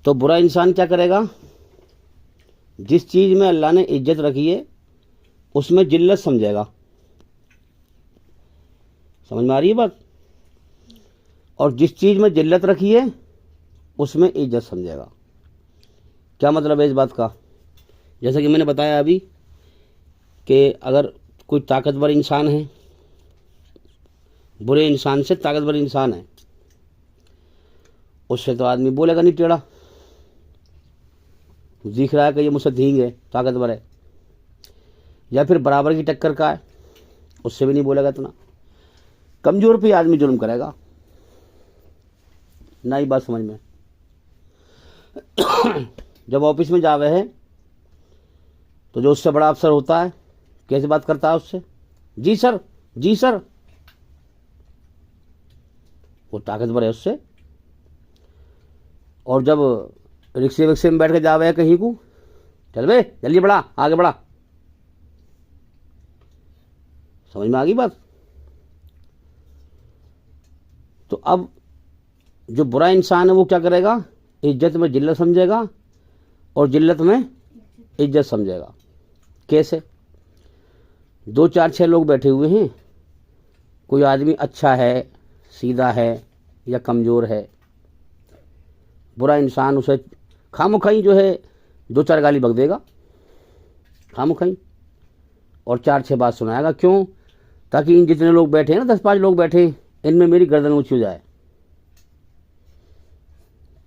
तो बुरा इंसान क्या करेगा, जिस चीज में अल्लाह ने इज्जत रखी है उसमें जिल्लत समझेगा। समझ में आ रही है बात? और जिस चीज में जिल्लत रखी है उसमें इज्जत समझेगा। क्या मतलब है इस बात का? जैसा कि मैंने बताया अभी कि अगर कोई ताकतवर इंसान है, बुरे इंसान से ताकतवर इंसान है, उससे तो आदमी बोलेगा नहीं टेढ़ा, दिख रहा है कि ये मुझसे धींग है, ताकतवर है। या फिर बराबर की टक्कर का है, उससे भी नहीं बोलेगा इतना। कमजोर पे आदमी जुल्म करेगा। ना ही बात समझ में। जब ऑफिस में जावे है तो जो उससे बड़ा अफसर होता है कैसे बात करता है उससे, जी सर, जी सर। वो ताकतवर है उससे। और जब रिक्शे विक्से में बैठ के जावे है कहीं को, चल बे जल्दी बढ़ा, आगे बढ़ा। समझ में आ गई बात? तो अब जो बुरा इंसान है वो क्या करेगा, इज्जत में जिल्लत समझेगा और जिल्लत में इज्जत समझेगा। कैसे? 2 4 6 लोग बैठे हुए हैं, कोई आदमी अच्छा है, सीधा है या कमज़ोर है, बुरा इंसान उसे खामोखाई जो है 2 4 गाली बक देगा, खामोखाई, और 4 6 बात सुनाएगा। क्यों? ताकि इन जितने लोग बैठे हैं ना, 10 5 लोग बैठे, इनमें मेरी गर्दन ऊंची हो जाए,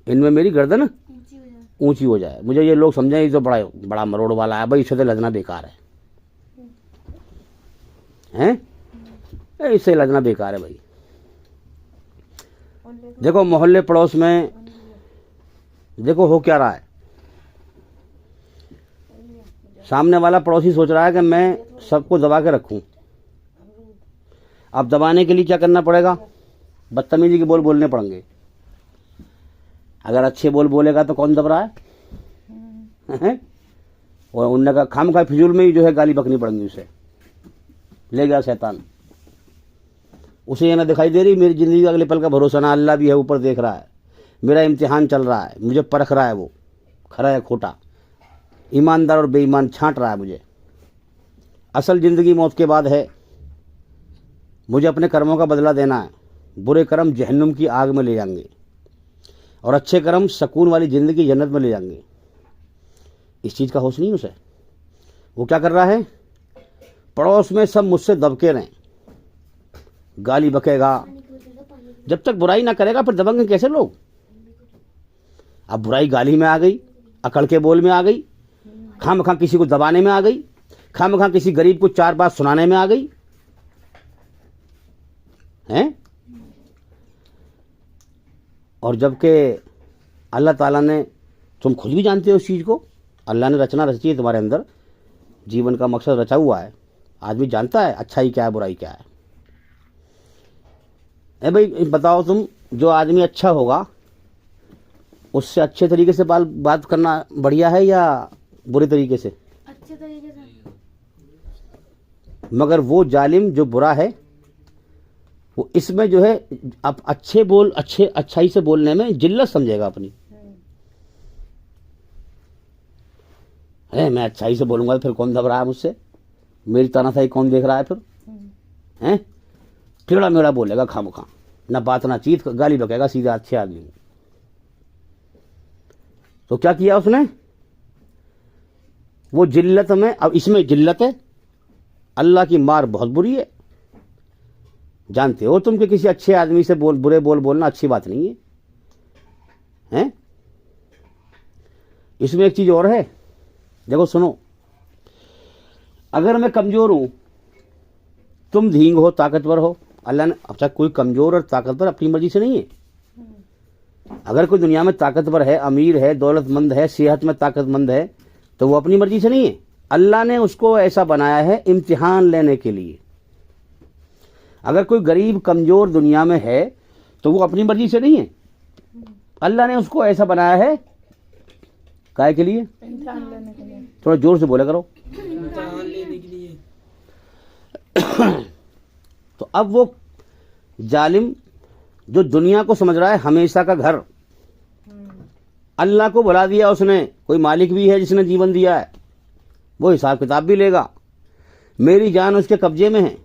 इनमें मेरी गर्दन ऊंची हो जाए, मुझे ये लोग समझें ये तो बड़ा बड़ा मरोड़ वाला है भाई, इससे तो लजना बेकार है, हैं? इससे लजना बेकार है भाई। देखो मोहल्ले पड़ोस में देखो हो क्या रहा है। सामने वाला पड़ोसी सोच रहा है कि मैं सबको दबा के रखूं। अब दबाने के लिए क्या करना पड़ेगा, बदतमीजी के बोल बोलने पड़ेंगे। अगर अच्छे बोल बोलेगा तो कौन दब रहा है? और उनने कहा खाम खा फिजूल में ही जो है गाली बकनी पड़ेंगी उसे, ले गया शैतान। उसे ये ना दिखाई दे रही मेरी जिंदगी का अगले पल का भरोसा ना, अल्लाह भी है ऊपर देख रहा है, मेरा इम्तिहान चल रहा है, मुझे परख रहा है, वो खरा है खोटा, ईमानदार और बेईमान छांट रहा है मुझे। असल जिंदगी मौत के बाद है, मुझे अपने कर्मों का बदला देना है। बुरे कर्म जहन्नुम की आग में ले जाएंगे और अच्छे कर्म सुकून वाली जिंदगी जन्नत में ले जाएंगे। इस चीज़ का होश नहीं उसे। वो क्या कर रहा है, पड़ोस में सब मुझसे दबके रहें, गाली बकेगा। जब तक बुराई ना करेगा फिर दबंगे कैसे लोग? अब बुराई गाली में आ गई, अकड़ के बोल में आ गई, खामखा किसी को दबाने में आ गई, खामखा किसी गरीब को 4 बात सुनाने में आ गई, हैं? और जबकि अल्लाह ताला ने, तुम खुद भी जानते हो उस चीज़ को, अल्लाह ने रचना रची है तुम्हारे अंदर, जीवन का मकसद रचा हुआ है। आदमी जानता है अच्छाई क्या है बुराई क्या है। भाई बताओ तुम, जो आदमी अच्छा होगा उससे अच्छे तरीके से बात करना बढ़िया है या बुरे तरीके से? अच्छे तरीके से। मगर वो जालिम जो बुरा है वो इसमें जो है आप अच्छे बोल, अच्छाई से बोलने में जिल्लत समझेगा अपनी। है मैं अच्छाई से बोलूंगा तो फिर कौन दब रहा है मुझसे, मेरी तानाशाही कौन देख रहा है फिर? हैं? टेढ़ा मेढ़ा बोलेगा खामखा, ना बात ना चीत, गाली बकेगा सीधा अच्छे आदमी। तो क्या किया उसने, वो जिल्लत में, अब इसमें जिल्लत है, अल्लाह की मार बहुत बुरी है। जानते हो तुम कि किसी अच्छे आदमी से बुरे बोल बोलना अच्छी बात नहीं है, हैं? इसमें एक चीज और है, देखो सुनो, अगर मैं कमजोर हूं, तुम धींग हो, ताकतवर हो, अल्लाह ने, अच्छा कोई कमजोर और ताकतवर अपनी मर्जी से नहीं है। अगर कोई दुनिया में ताकतवर है, अमीर है, दौलतमंद है, सेहत में ताकतमंद है, तो वो अपनी मर्जी से नहीं है। अल्लाह ने उसको ऐसा बनाया है इम्तिहान लेने के लिए। अगर कोई गरीब कमजोर दुनिया में है तो वो अपनी मर्जी से नहीं है, अल्लाह ने उसको ऐसा बनाया है काहे के लिए? इम्तिहान लेने के लिए। थोड़ा जोर से बोला करो। इम्तिहान लेने के लिए। तो अब वो जालिम जो दुनिया को समझ रहा है हमेशा का घर, अल्लाह को बुला दिया उसने, कोई मालिक भी है जिसने जीवन दिया है, वो हिसाब किताब भी लेगा। मेरी जान उसके कब्जे में है।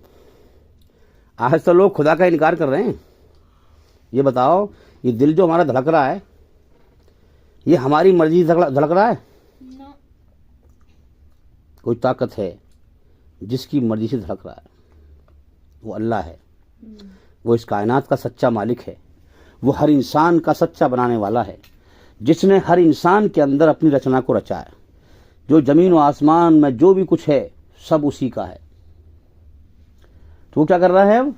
आज तो लोग खुदा का इनकार कर रहे हैं। ये बताओ, ये दिल जो हमारा धड़क रहा है, ये हमारी मर्जी से धड़क रहा है? ना। कोई ताकत है जिसकी मर्जी से धड़क रहा है, वो अल्लाह है। वो इस कायनात का सच्चा मालिक है। वो हर इंसान का सच्चा बनाने वाला है, जिसने हर इंसान के अंदर अपनी रचना को रचा है। जो जमीन और आसमान में जो भी कुछ है सब उसी का है। तो वो क्या कर रहा है? अब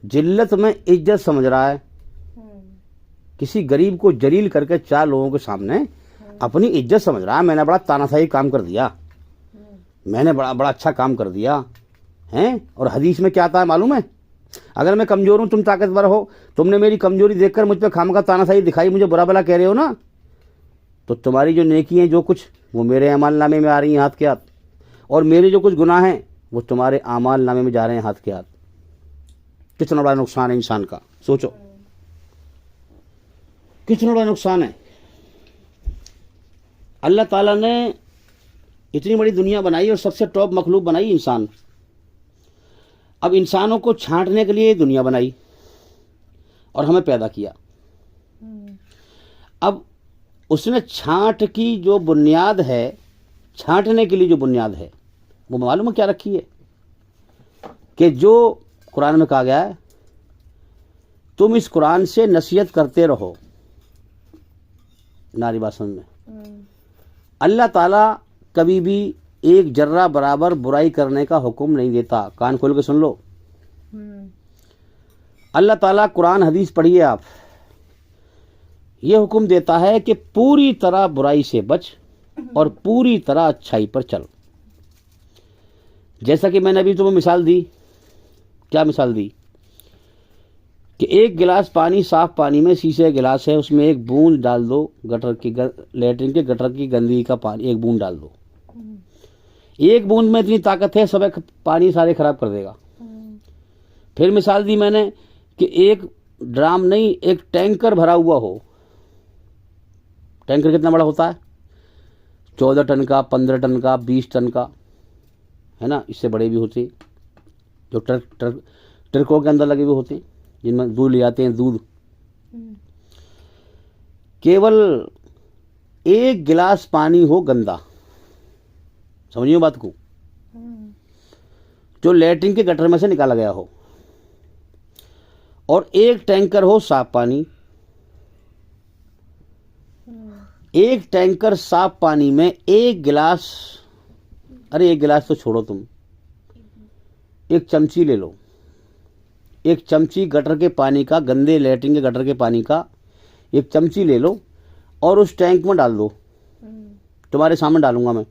जिल्लत में इज्जत समझ रहा है। किसी गरीब को जलील करके 4 लोगों के सामने अपनी इज्जत समझ रहा है। मैंने बड़ा तानाशाही काम कर दिया, मैंने बड़ा अच्छा काम कर दिया है। और हदीस में क्या आता है मालूम है? अगर मैं कमजोर हूं, तुम ताकतवर हो, तुमने मेरी कमजोरी देखकर मुझ पर खामखा तानाशाही दिखाई, मुझे बुरा भला कह रहे हो ना, तो तुम्हारी जो नेकी है, जो कुछ, वो मेरे अमाल नामे में आ रही हैं हाथ के हाथ, और मेरे जो कुछ गुनाह हैं वो तुम्हारे अमाल नामे में जा रहे हैं हाथ के हाथ। कितना बड़ा नुकसान है इंसान का, सोचो कितना बड़ा नुकसान है। अल्लाह ताला ने इतनी बड़ी दुनिया बनाई और सबसे टॉप मखलूक बनाई इंसान। अब इंसानों को छांटने के लिए दुनिया बनाई और हमें पैदा किया। अब उसने छांट की जो बुनियाद है, छांटने के लिए जो बुनियाद है, वो मालूम है क्या रखी है? कि जो कुरान में कहा गया है, तुम इस कुरान से नसीहत करते रहो। नारी बात समझ में, अल्लाह ताला कभी भी एक जर्रा बराबर बुराई करने का हुक्म नहीं देता। कान खोल के सुन लो। अल्लाह ताला कुरान हदीस पढ़िए आप, ये हुक्म देता है कि पूरी तरह बुराई से बच और पूरी तरह अच्छाई पर चल। जैसा कि मैंने अभी तुम्हें मिसाल दी। क्या मिसाल दी? कि एक गिलास पानी, साफ पानी में, शीशे का गिलास है, उसमें एक बूंद डाल दो गटर की, लेटरिन के गटर की गंदगी का पानी, एक बूंद डाल दो। एक बूंद में इतनी ताकत है, सब पानी सारे खराब कर देगा। फिर मिसाल दी मैंने कि एक ड्राम नहीं, एक टैंकर भरा हुआ हो। टैंकर कितना बड़ा होता है? 14 टन का, 15 टन का, 20 टन का, है ना। इससे बड़े भी होते जो ट्रकों के अंदर लगे हुए होते हैं, जिनमें दूध ले जाते हैं, दूध। केवल एक गिलास पानी हो गंदा, समझिए बात को, जो लैट्रिन के गटर में से निकाला गया हो, और एक टैंकर हो साफ पानी। एक टैंकर साफ पानी में एक गिलास, अरे एक गिलास तो छोड़ो तुम, एक चमची ले लो। एक चमची गटर के पानी का, गंदे लैट्रिन के गटर के पानी का एक चमची ले लो और उस टैंक में डाल दो। तुम्हारे सामने डालूंगा मैं,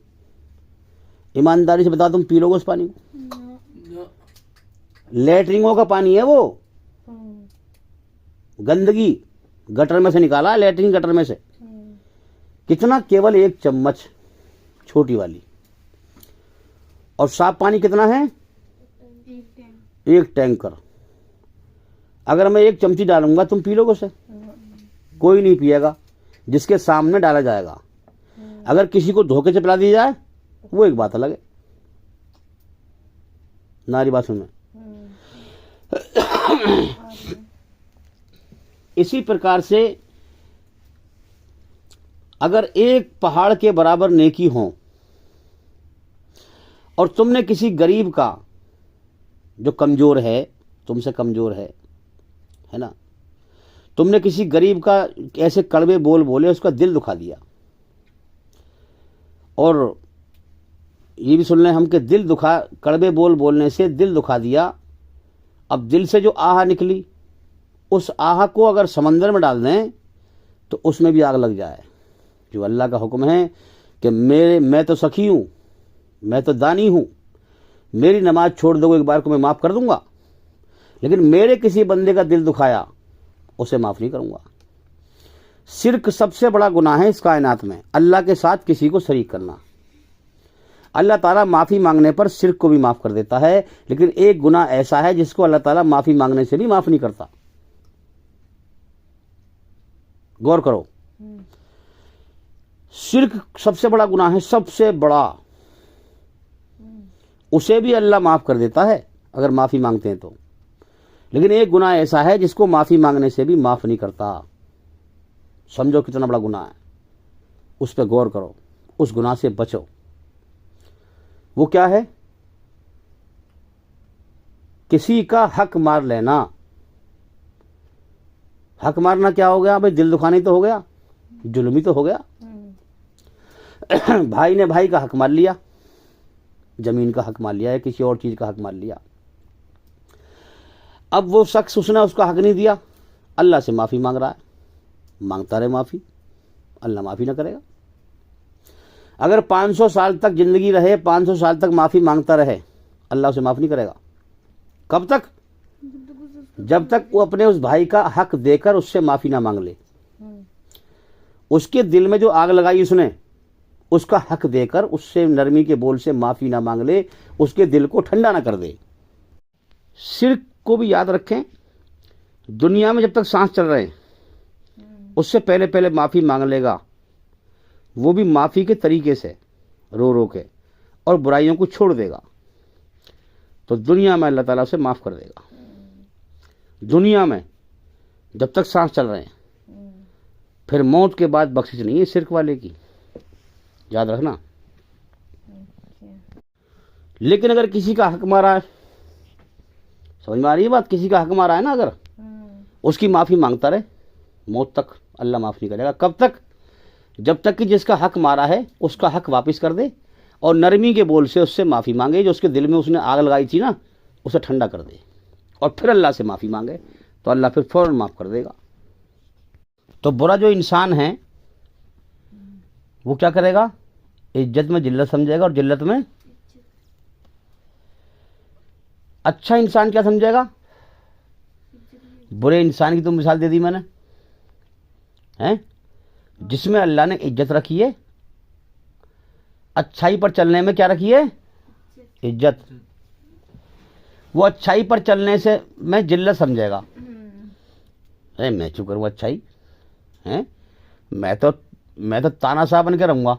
ईमानदारी से बता, तुम पी लोगे उस पानी को? लैट्रिनों का पानी है वो, गंदगी गटर में से निकाला, लैट्रिन गटर में से। कितना? केवल एक चम्मच, छोटी वाली। और साफ पानी कितना है? एक टैंकर। अगर मैं एक चमची डालूंगा, तुम पी लोगे उसे? कोई नहीं पिएगा, जिसके सामने डाला जाएगा। अगर किसी को धोखे से पिला दी जाए, वो एक बात अलग है। नारी बात सुन में। इसी प्रकार से अगर एक पहाड़ के बराबर नेकी हो और तुमने किसी गरीब का, जो कमजोर है, तुमसे कमजोर है ना, तुमने किसी गरीब का ऐसे कड़वे बोल बोले, उसका दिल दुखा दिया। और ये भी सुन लें हम कि दिल दुखा, कड़वे बोल बोलने से दिल दुखा दिया। अब दिल से जो आह निकली, उस आह को अगर समंदर में डाल दें तो उसमें भी आग लग जाए। जो अल्लाह का हुक्म है कि मैं तो सखी हूं, मैं तो दानी हूं, मेरी नमाज छोड़ दोगे एक बार को मैं माफ कर दूंगा, लेकिन मेरे किसी बंदे का दिल दुखाया, उसे माफ नहीं करूंगा। शिर्क सबसे बड़ा गुनाह है इस कायनात में, अल्लाह के साथ किसी को शरीक करना। अल्लाह ताला माफी मांगने पर शिर्क को भी माफ कर देता है, लेकिन एक गुनाह ऐसा है जिसको अल्लाह ताला माफी मांगने से भी माफ नहीं करता। गौर करो, शिर्क सबसे बड़ा गुनाह है, सबसे बड़ा। उसे भी अल्लाह माफ कर देता है अगर माफी मांगते हैं तो, लेकिन एक गुनाह ऐसा है जिसको माफी मांगने से भी माफ नहीं करता। समझो कितना बड़ा गुनाह है, उस पर गौर करो, उस गुनाह से बचो। वो क्या है? किसी का हक मार लेना। हक मारना क्या हो गया भाई? दिल दुखानी तो हो गया, जुल्मी तो हो गया। भाई ने भाई का हक मार लिया, जमीन का हक मार लिया है, किसी और चीज का हक मार लिया। अब वो शख्स, उसने उसका हक नहीं दिया, अल्लाह से माफी मांग रहा है। मांगता रहे माफी, अल्लाह माफी ना करेगा? अगर 500 साल तक जिंदगी रहे, 500 साल तक माफी मांगता रहे, अल्लाह उसे माफ नहीं करेगा। कब तक? जब तक वो अपने उस भाई का हक देकर उससे माफी ना मांग ले। उसके दिल में जो आग लगाई उसने, उसका हक देकर उससे नरमी के बोल से माफी ना मांग ले, उसके दिल को ठंडा ना कर दे। शिर्क को भी याद रखें, दुनिया में जब तक सांस चल रहे हैं उससे पहले पहले माफी मांग लेगा, वो भी माफी के तरीके से, रो रो के, और बुराइयों को छोड़ देगा, तो दुनिया में अल्लाह ताला उसे माफ कर देगा। दुनिया में जब तक सांस चल रहे हैं, फिर मौत के बाद बख्शिश नहीं है शिर्क वाले की, याद रखना। लेकिन अगर किसी का हक मारा है, समझ में आ रही है बात? किसी का हक मारा है ना, अगर उसकी माफी मांगता रहे मौत तक, अल्लाह माफ नहीं करेगा। कब तक? जब तक कि जिसका हक मारा है उसका हक वापस कर दे और नरमी के बोल से उससे माफी मांगे। जो उसके दिल में उसने आग लगाई थी ना, उसे ठंडा कर दे और फिर अल्लाह से माफी मांगे, तो अल्लाह फिर फौरन माफ कर देगा। तो बुरा जो इंसान है वो क्या करेगा? इज्जत में जिल्लत समझेगा और जिल्लत में अच्छा इंसान क्या समझेगा? बुरे इंसान की तो मिसाल दे दी मैंने, हैं? जिसमें अल्लाह ने इज्जत रखी है, अच्छाई पर चलने में क्या रखी है? इज्जत। वो अच्छाई पर चलने से मैं जिल्लत समझेगा। अरे मैं क्यों करूँ अच्छाई, हैं? मैं तो तानाशाह बन के रहूँगा,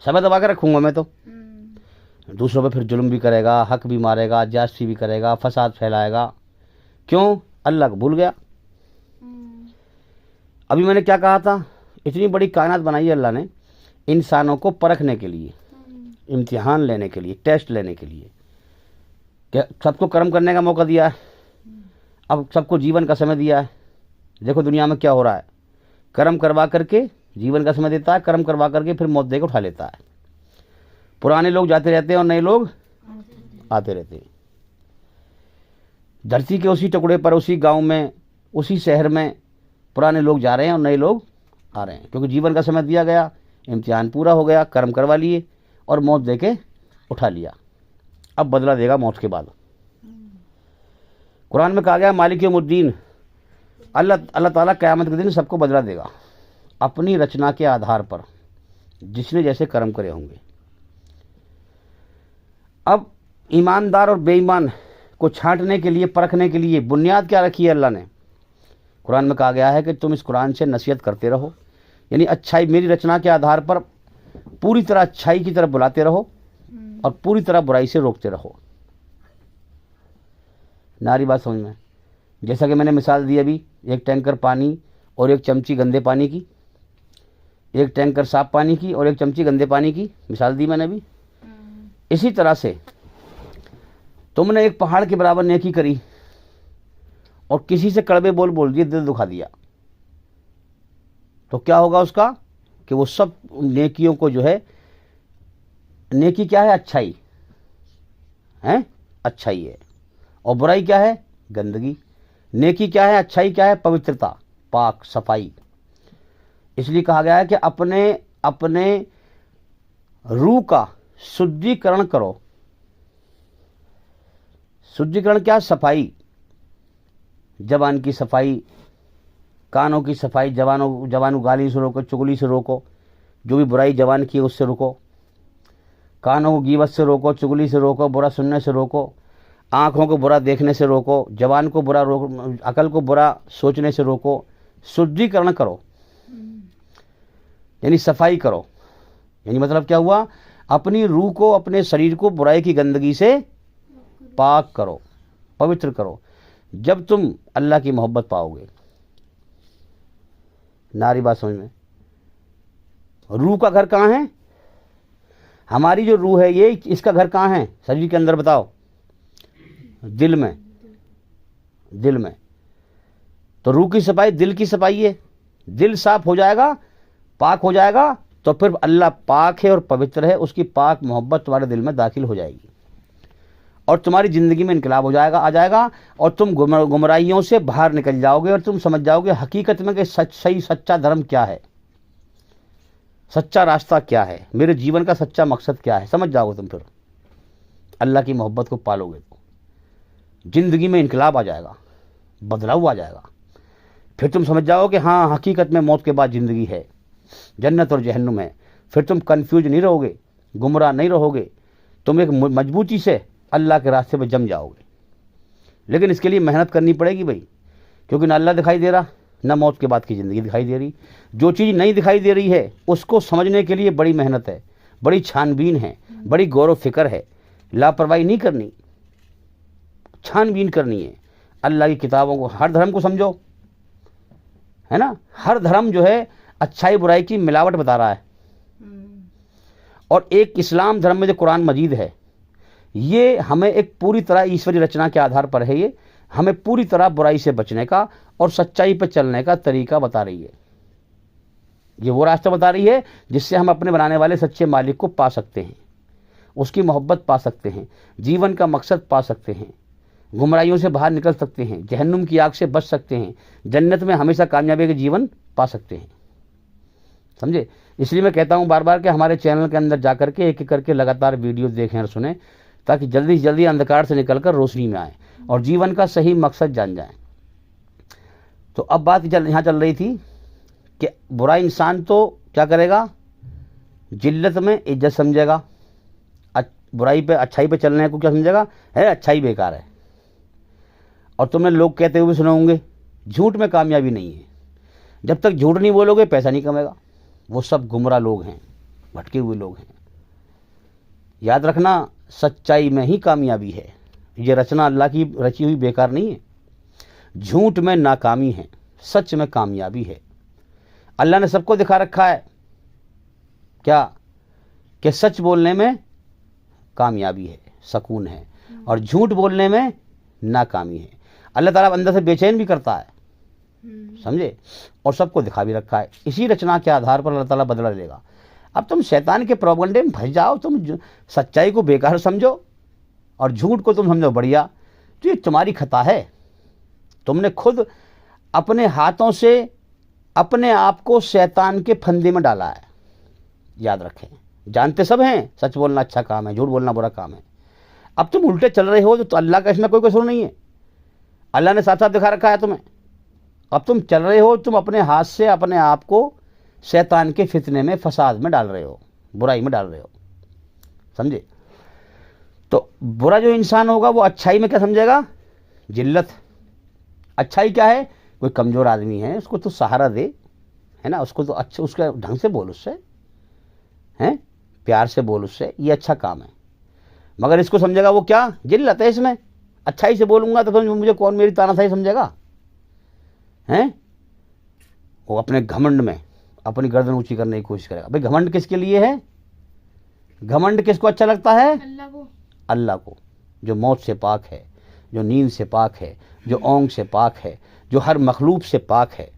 सब दबा के रखूँगा मैं तो। दूसरों पे फिर जुल्म भी करेगा, हक भी मारेगा, ज्यादती भी करेगा, फसाद फैलाएगा। क्यों? अल्लाह को भूल गया। अभी मैंने क्या कहा था? इतनी बड़ी कायनात बनाई है अल्लाह ने इंसानों को परखने के लिए, इम्तिहान लेने के लिए, टेस्ट लेने के लिए। क्या सबको कर्म करने का मौका दिया है, अब सबको जीवन का समय दिया है। देखो दुनिया में क्या हो रहा है, कर्म करवा करके जीवन का समय देता है, कर्म करवा करके फिर मौत देकर उठा लेता है। पुराने लोग जाते रहते हैं और नए लोग आते रहते हैं। धरती के उसी टुकड़े पर, उसी गांव में, उसी शहर में पुराने लोग जा रहे हैं और नए लोग आ रहे हैं, क्योंकि जीवन का समय दिया गया, इम्तिहान पूरा हो गया, कर्म करवा लिए और मौत देके उठा लिया। अब बदला देगा मौत के बाद। कुरान में कहा गया मालिक यौमुद्दीन, अल्लाह ताला क़यामत के दिन सबको बदला देगा अपनी रचना के आधार पर, जिसने जैसे कर्म करे होंगे। अब ईमानदार और बेईमान को छांटने के लिए, परखने के लिए बुनियाद क्या रखी है अल्लाह ने? कुरान में कहा गया है कि तुम इस कुरान से नसीहत करते रहो, यानी अच्छाई, मेरी रचना के आधार पर पूरी तरह अच्छाई की तरफ बुलाते रहो और पूरी तरह बुराई से रोकते रहो। नारी बात समझ में? जैसा कि मैंने मिसाल दी अभी, एक टैंकर पानी और एक चमची गंदे पानी की, एक टैंकर साफ पानी की और एक चमची गंदे पानी की मिसाल दी मैंने अभी। इसी तरह से तुमने एक पहाड़ के बराबर नेकी करी और किसी से कड़वे बोल दिए, दिल दुखा दिया, तो क्या होगा उसका? कि वो सब नेकियों को जो है, नेकी क्या है? अच्छाई है, अच्छाई है, और बुराई क्या है? गंदगी। नेकी क्या है? अच्छाई क्या है? पवित्रता, पाक, सफाई। इसलिए कहा गया है कि अपने अपने रूह का शुद्धिकरण करो। शुद्धिकरण क्या? सफाई, जबान की सफाई, कानों की सफाई, जबान गाली से रोको, चुगली से रोको, जो भी बुराई जबान की है उससे रोको। कानों को गीबत से रोको, चुगली से रोको, बुरा सुनने से रोको, आँखों को बुरा देखने से रोको, जबान को बुरा रोको, अकल को बुरा सोचने से रोको, शुद्धिकरण करो, यानी सफाई करो। यानी मतलब क्या हुआ, अपनी रूह को, अपने शरीर को बुराई की गंदगी से पाक करो, पवित्र करो। जब तुम अल्लाह की मोहब्बत पाओगे, नारी बात समझ में। रूह का घर कहाँ है? हमारी जो रूह है ये, इसका घर कहाँ है शरीर के अंदर बताओ? दिल में, दिल में। तो रूह की सफाई दिल की सफाई है। दिल साफ हो जाएगा, पाक हो जाएगा, तो फिर अल्लाह पाक है और पवित्र है, उसकी पाक मोहब्बत तुम्हारे दिल में दाखिल हो जाएगी और तुम्हारी ज़िंदगी में इनकलाब हो जाएगा, आ जाएगा, और तुम गुमराहियों से बाहर निकल जाओगे और तुम समझ जाओगे हकीकत में कि सही सच्चा धर्म क्या है, सच्चा रास्ता क्या है, मेरे जीवन का सच्चा मकसद क्या है। समझ जाओगे तुम, फिर अल्लाह की मोहब्बत को पालोगे तो ज़िंदगी में इनकलाब आ जाएगा, बदलाव आ जाएगा। फिर तुम समझ जाओ कि हाँ, हकीकत में मौत के बाद ज़िंदगी है, जन्नत और जहन्नुम है। फिर तुम कंफ्यूज नहीं रहोगे, गुमराह नहीं रहोगे, तुम एक मजबूती से अल्लाह के रास्ते पर जम जाओगे। लेकिन इसके लिए मेहनत करनी पड़ेगी भाई, क्योंकि ना अल्लाह दिखाई दे रहा, ना मौत के बाद की ज़िंदगी दिखाई दे रही। जो चीज़ नहीं दिखाई दे रही है उसको समझने के लिए बड़ी मेहनत है, बड़ी छानबीन है, बड़ी गौर फिक्र है। लापरवाही नहीं करनी, छानबीन करनी है। अल्लाह की किताबों को, हर धर्म को समझो, है ना। हर धर्म जो है अच्छाई बुराई की मिलावट बता रहा है। और एक इस्लाम धर्म में जो कुरान मजीद है, ये हमें एक पूरी तरह ईश्वरी रचना के आधार पर है। ये हमें पूरी तरह बुराई से बचने का और सच्चाई पर चलने का तरीका बता रही है। ये वो रास्ता बता रही है जिससे हम अपने बनाने वाले सच्चे मालिक को पा सकते हैं, उसकी मोहब्बत पा सकते हैं, जीवन का मकसद पा सकते हैं, गुमराहियों से बाहर निकल सकते हैं, जहन्नुम की आग से बच सकते हैं, जन्नत में हमेशा कामयाबी के जीवन पा सकते हैं। समझे? इसलिए मैं कहता हूँ बार बार कि हमारे चैनल के अंदर जा करके एक एक करके लगातार वीडियो देखें और सुने, ताकि जल्दी से जल्दी अंधकार से निकलकर रोशनी में आए और जीवन का सही मकसद जान जाएं। तो अब बात यहाँ चल रही थी कि बुरा इंसान तो क्या करेगा, जिल्लत में इज्जत समझेगा, बुराई पे अच्छाई पे चलने को क्या समझेगा, है अच्छाई बेकार है। और तुमने लोग कहते हुए सुने होंगे झूठ में कामयाबी नहीं है। जब तक झूठ नहीं बोलोगे पैसा नहीं कमेगा। वो सब गुमराह लोग हैं, भटके हुए लोग हैं। याद रखना, सच्चाई में ही कामयाबी है। ये रचना अल्लाह की रची हुई बेकार नहीं है। झूठ में नाकामी है, सच में कामयाबी है। अल्लाह ने सबको दिखा रखा है क्या, कि सच बोलने में कामयाबी है, सुकून है, और झूठ बोलने में नाकामी है। अल्लाह ताला अंदर से बेचैन भी करता है, समझे, और सबको दिखा भी रखा है। इसी रचना के आधार पर अल्लाह ताला बदला लेगा। अब तुम शैतान के प्रोपगंडे में फंस जाओ, तुम सच्चाई को बेकार समझो और झूठ को तुम समझो बढ़िया, तो ये तुम्हारी खता है। तुमने खुद अपने हाथों से अपने आप को शैतान के फंदे में डाला है। याद रखें, जानते सब हैं सच बोलना अच्छा काम है, झूठ बोलना बुरा काम है। अब तुम उल्टे चल रहे हो तो अल्लाह का इसमें कोई कसूर नहीं है। अल्लाह ने साथ साथ दिखा रखा है तुम्हें। अब तुम चल रहे हो, तुम अपने हाथ से अपने आप को शैतान के फितने में, फसाद में डाल रहे हो, बुराई में डाल रहे हो। समझे? तो बुरा जो इंसान होगा वो अच्छाई में क्या समझेगा, जिल्लत। अच्छाई क्या है, कोई कमज़ोर आदमी है उसको तो सहारा दे, है ना, उसको तो अच्छा, उसका ढंग से बोल, उससे हैं, प्यार से बोल उससे, ये अच्छा काम है। मगर इसको समझेगा वो क्या, जिल्लत है इसमें। अच्छाई से बोलूँगा तो फिर मुझे कौन मेरी तानाशाही समझेगा, हैं। वो अपने घमंड में अपनी गर्दन ऊंची करने की कोशिश करेगा। भाई घमंड किसके लिए है, घमंड किसको अच्छा लगता है, अल्लाह को। अल्लाह को, जो मौत से पाक है, जो नींद से पाक है, जो ओंग से पाक है, जो हर मखलूक से पाक है,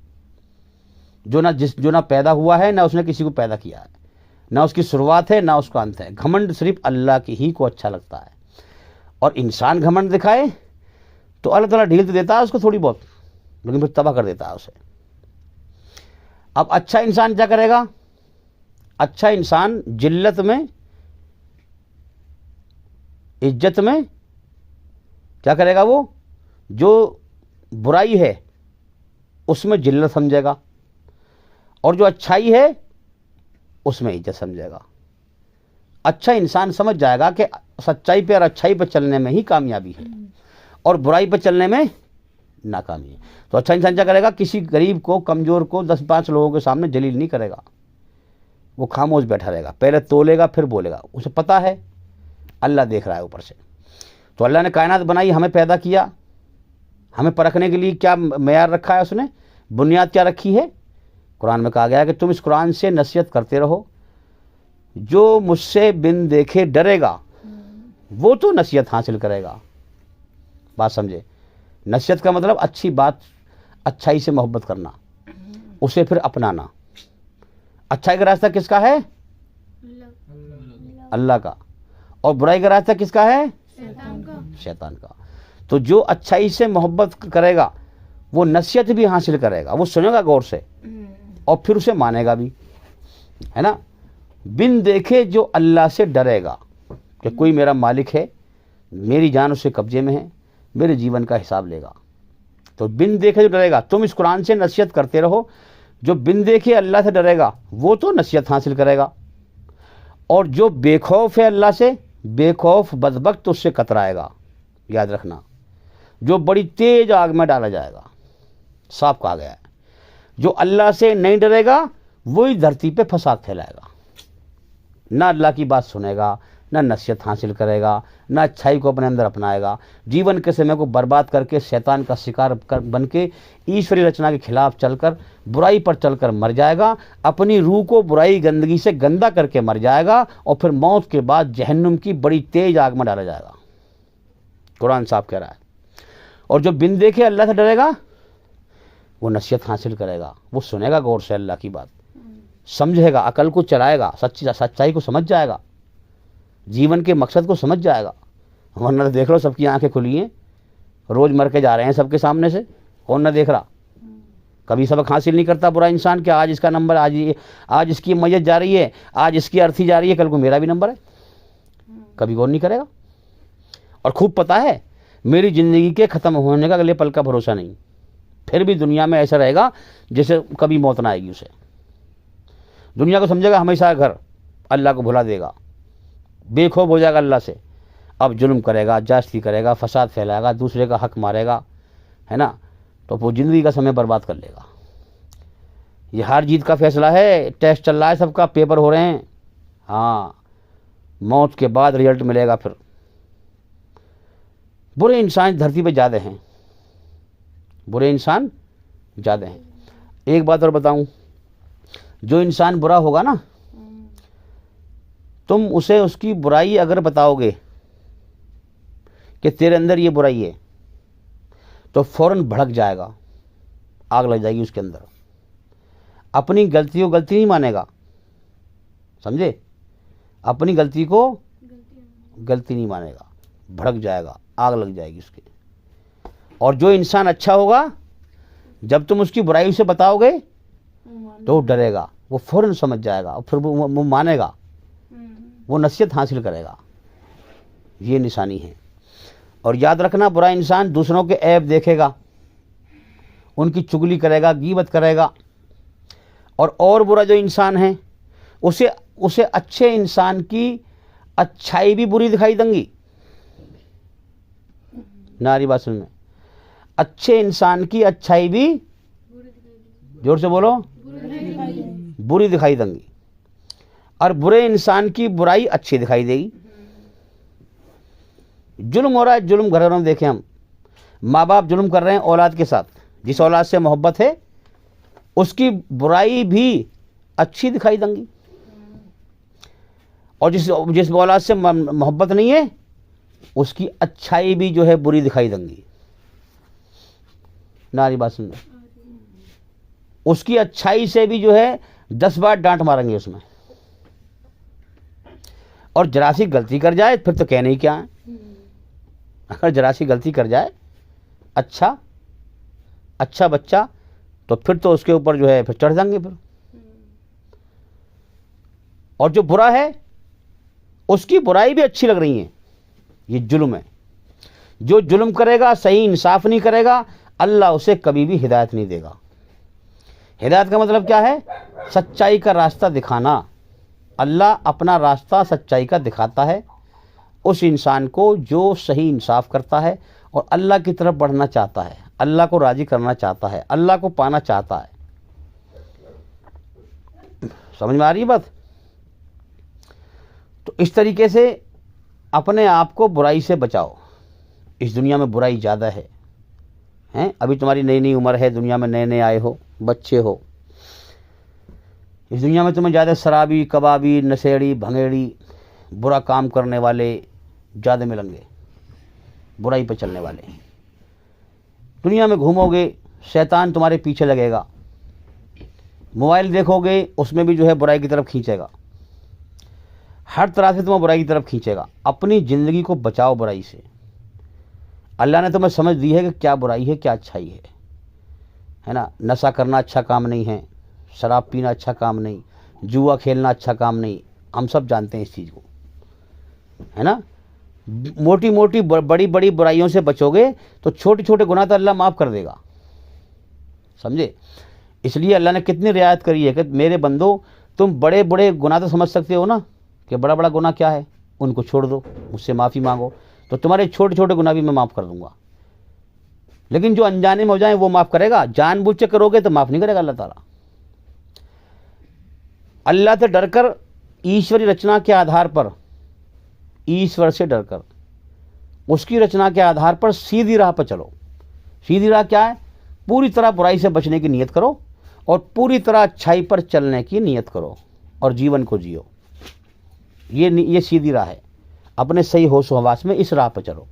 जो ना पैदा हुआ है, ना उसने किसी को पैदा किया है, ना उसकी शुरुआत है ना उसका अंत है। घमंड सिर्फ अल्लाह की ही को अच्छा लगता है। और इंसान घमंड दिखाए तो अल्लाह ताला ढील तो देता है उसको थोड़ी बहुत, लेकिन फिर तबाह कर देता है उसे। अब अच्छा इंसान क्या करेगा, अच्छा इंसान जिल्लत में, इज्जत में क्या करेगा, वो जो बुराई है उसमें जिल्लत समझेगा, और जो अच्छाई है उसमें इज्जत समझेगा। अच्छा इंसान समझ जाएगा कि सच्चाई पे और अच्छाई पे चलने में ही कामयाबी है और बुराई पे चलने में नाकामी है। तो अच्छा इंसान क्या करेगा, किसी गरीब को, कमज़ोर को 10-5 लोगों के सामने जलील नहीं करेगा, वो खामोश बैठा रहेगा, पहले तोलेगा फिर बोलेगा। उसे पता है अल्लाह देख रहा है ऊपर से। तो अल्लाह ने कायनात बनाई, हमें पैदा किया, हमें परखने के लिए क्या मेयार रखा है, उसने बुनियाद क्या रखी है। कुरान में कहा गया है कि तुम इस कुरान से नसीहत करते रहो, जो मुझसे बिन देखे डरेगा वो तो नसीहत हासिल करेगा। बात समझे, नसीहत का मतलब अच्छी बात, अच्छाई से मोहब्बत करना, उसे फिर अपनाना। अच्छाई का रास्ता किसका है, अल्लाह का, और बुराई का रास्ता किसका है, शैतान का। तो जो अच्छाई से मोहब्बत करेगा वो नसीहत भी हासिल करेगा, वो सुनेगा गौर से और फिर उसे मानेगा भी, है ना। बिन देखे जो अल्लाह से डरेगा कि कोई मेरा मालिक है, मेरी जान उसके कब्जे में है, मेरे जीवन का हिसाब लेगा, तो बिन देखे जो डरेगा। तुम इस कुरान से नसीहत करते रहो, जो बिन देखे अल्लाह से डरेगा वो तो नसीहत हासिल करेगा, और जो बेखौफ है अल्लाह से, बेखौफ बदबख्त उससे कतराएगा। याद रखना, जो बड़ी तेज आग में डाला जाएगा, साफ कहा गया है। जो अल्लाह से नहीं डरेगा वही धरती पे फसाद फैलाएगा, ना अल्लाह की बात सुनेगा, ना नसीहत हासिल करेगा, ना अच्छाई को अपने अंदर अपनाएगा। जीवन के समय को बर्बाद करके शैतान का शिकार बन के ईश्वरीय रचना के खिलाफ चलकर, बुराई पर चलकर मर जाएगा, अपनी रूह को बुराई गंदगी से गंदा करके मर जाएगा, और फिर मौत के बाद जहन्नुम की बड़ी तेज आग में डाला जाएगा। कुरान साहब कह रहा है। और जो बिन देखे अल्लाह से डरेगा वो नसीहत हासिल करेगा, वो सुनेगा गौर से अल्लाह की बात, समझेगा, अकल को चलाएगा, सच्चाई को समझ जाएगा, जीवन के मकसद को समझ जाएगा। वरना तो देख लो सबकी आंखें खुली हैं, रोज मर के जा रहे हैं सबके सामने से, कौन ना देख रहा। कभी सबक हासिल नहीं करता बुरा इंसान कि आज इसका नंबर, आज इसकी मैयत जा रही है, आज इसकी अर्थी जा रही है, कल को मेरा भी नंबर है, कभी गौर नहीं करेगा। और खूब पता है मेरी ज़िंदगी के ख़त्म होने का अगले पल का भरोसा नहीं, फिर भी दुनिया में ऐसा रहेगा जैसे कभी मौत ना आएगी उसे। दुनिया को समझेगा हमेशा घर, अल्लाह को भुला देगा, बेखौफ हो जाएगा अल्लाह से, अब जुल्म करेगा, जास्ती करेगा, फसाद फैलाएगा, दूसरे का हक मारेगा, है ना। तो वो ज़िंदगी का समय बर्बाद कर लेगा। ये हार जीत का फैसला है, टेस्ट चल रहा है, सबका पेपर हो रहे हैं। हाँ, मौत के बाद रिजल्ट मिलेगा। फिर बुरे इंसान धरती पे ज़्यादा हैं, बुरे इंसान ज़्यादा हैं। एक बात और बताऊं, जो इंसान बुरा होगा ना, तुम उसे उसकी बुराई अगर बताओगे कि तेरे अंदर ये बुराई है, तो फौरन भड़क जाएगा, आग लग जाएगी उसके अंदर। अपनी गलती को गलती नहीं मानेगा, समझे, अपनी गलती को गलती नहीं मानेगा, भड़क जाएगा, आग लग जाएगी उसके। और जो इंसान अच्छा होगा, जब तुम उसकी बुराई उसे बताओगे तो वो डरेगा, वो फौरन समझ जाएगा और फिर वो मानेगा, वो नसीहत हासिल करेगा। ये निशानी है। और याद रखना, बुरा इंसान दूसरों के ऐब देखेगा, उनकी चुगली करेगा, गीबत करेगा। और बुरा जो इंसान है उसे अच्छे इंसान की अच्छाई भी बुरी दिखाई देंगी। नारी बात सुन में, अच्छे इंसान की अच्छाई भी, जोर से बोलो, बुरी दिखाई देंगी, और बुरे इंसान की बुराई अच्छी दिखाई देगी। जुल्म हो रहा है, जुल्म घरों में देखें हम, माँ बाप जुल्म कर रहे हैं औलाद के साथ, जिस औलाद से मोहब्बत है उसकी बुराई भी अच्छी दिखाई देंगी, और जिस औलाद से मोहब्बत नहीं है उसकी अच्छाई भी जो है बुरी दिखाई देंगी। नारी बात सुन, उसकी अच्छाई से भी जो है 10 बार डांट मारेंगे उसमें। और जरा सी गलती कर जाए फिर तो कहने ही क्या है। अगर जरा सी गलती कर जाए अच्छा बच्चा, तो फिर तो उसके ऊपर जो है फिर चढ़ जाएंगे फिर। और जो बुरा है उसकी बुराई भी अच्छी लग रही है। ये जुल्म है। जो जुल्म करेगा, सही इंसाफ नहीं करेगा, अल्लाह उसे कभी भी हिदायत नहीं देगा। हिदायत का मतलब क्या है? सच्चाई का रास्ता दिखाना। अल्लाह अपना रास्ता सच्चाई का दिखाता है उस इंसान को जो सही इंसाफ करता है और अल्लाह की तरफ बढ़ना चाहता है। अल्लाह को राज़ी करना चाहता है, अल्लाह को पाना चाहता है। समझ में आ रही है बात? तो इस तरीके से अपने आप को बुराई से बचाओ। इस दुनिया में बुराई ज़्यादा है, हैं? अभी तुम्हारी नई नई उम्र है, दुनिया में नए नए आए हो, बच्चे हो। इस दुनिया में तुम्हें ज़्यादा शराबी, कबाबी, नशेड़ी, भंगेड़ी, बुरा काम करने वाले ज़्यादा मिलेंगे, बुराई पर चलने वाले। दुनिया में घूमोगे, शैतान तुम्हारे पीछे लगेगा। मोबाइल देखोगे, उसमें भी जो है बुराई की तरफ खींचेगा, हर तरह से तुम्हें बुराई की तरफ खींचेगा। अपनी ज़िंदगी को बचाओ बुराई से। अल्लाह ने तुम्हें समझ दी है कि क्या बुराई है, क्या अच्छाई है ना? नशा करना अच्छा काम नहीं है, शराब पीना अच्छा काम नहीं, जुआ खेलना अच्छा काम नहीं। हम सब जानते हैं इस चीज़ को, है ना? मोटी मोटी बड़ी बड़ी बुराइयों से बचोगे तो छोटे छोटे गुनाह तो अल्लाह माफ़ कर देगा, समझे? इसलिए अल्लाह ने कितनी रियायत करी है कि मेरे बंदो, तुम बड़े बड़े गुनाह तो समझ सकते हो ना कि बड़ा बड़ा गुनाह क्या है, उनको छोड़ दो, मुझसे माफ़ी मांगो, तो तुम्हारे छोटे छोटे गुनाह भी मैं माफ़ कर दूंगा। लेकिन जो अनजाने में हो जाए वो माफ़ करेगा, जानबूझ के करोगे तो माफ़ नहीं करेगा अल्लाह ताला। अल्लाह से डरकर, ईश्वरी रचना के आधार पर, ईश्वर से डरकर उसकी रचना के आधार पर सीधी राह पर चलो। सीधी राह क्या है? पूरी तरह बुराई से बचने की नीयत करो और पूरी तरह अच्छाई पर चलने की नीयत करो और जीवन को जियो। ये सीधी राह है। अपने सही होश हवास में इस राह पर चलो।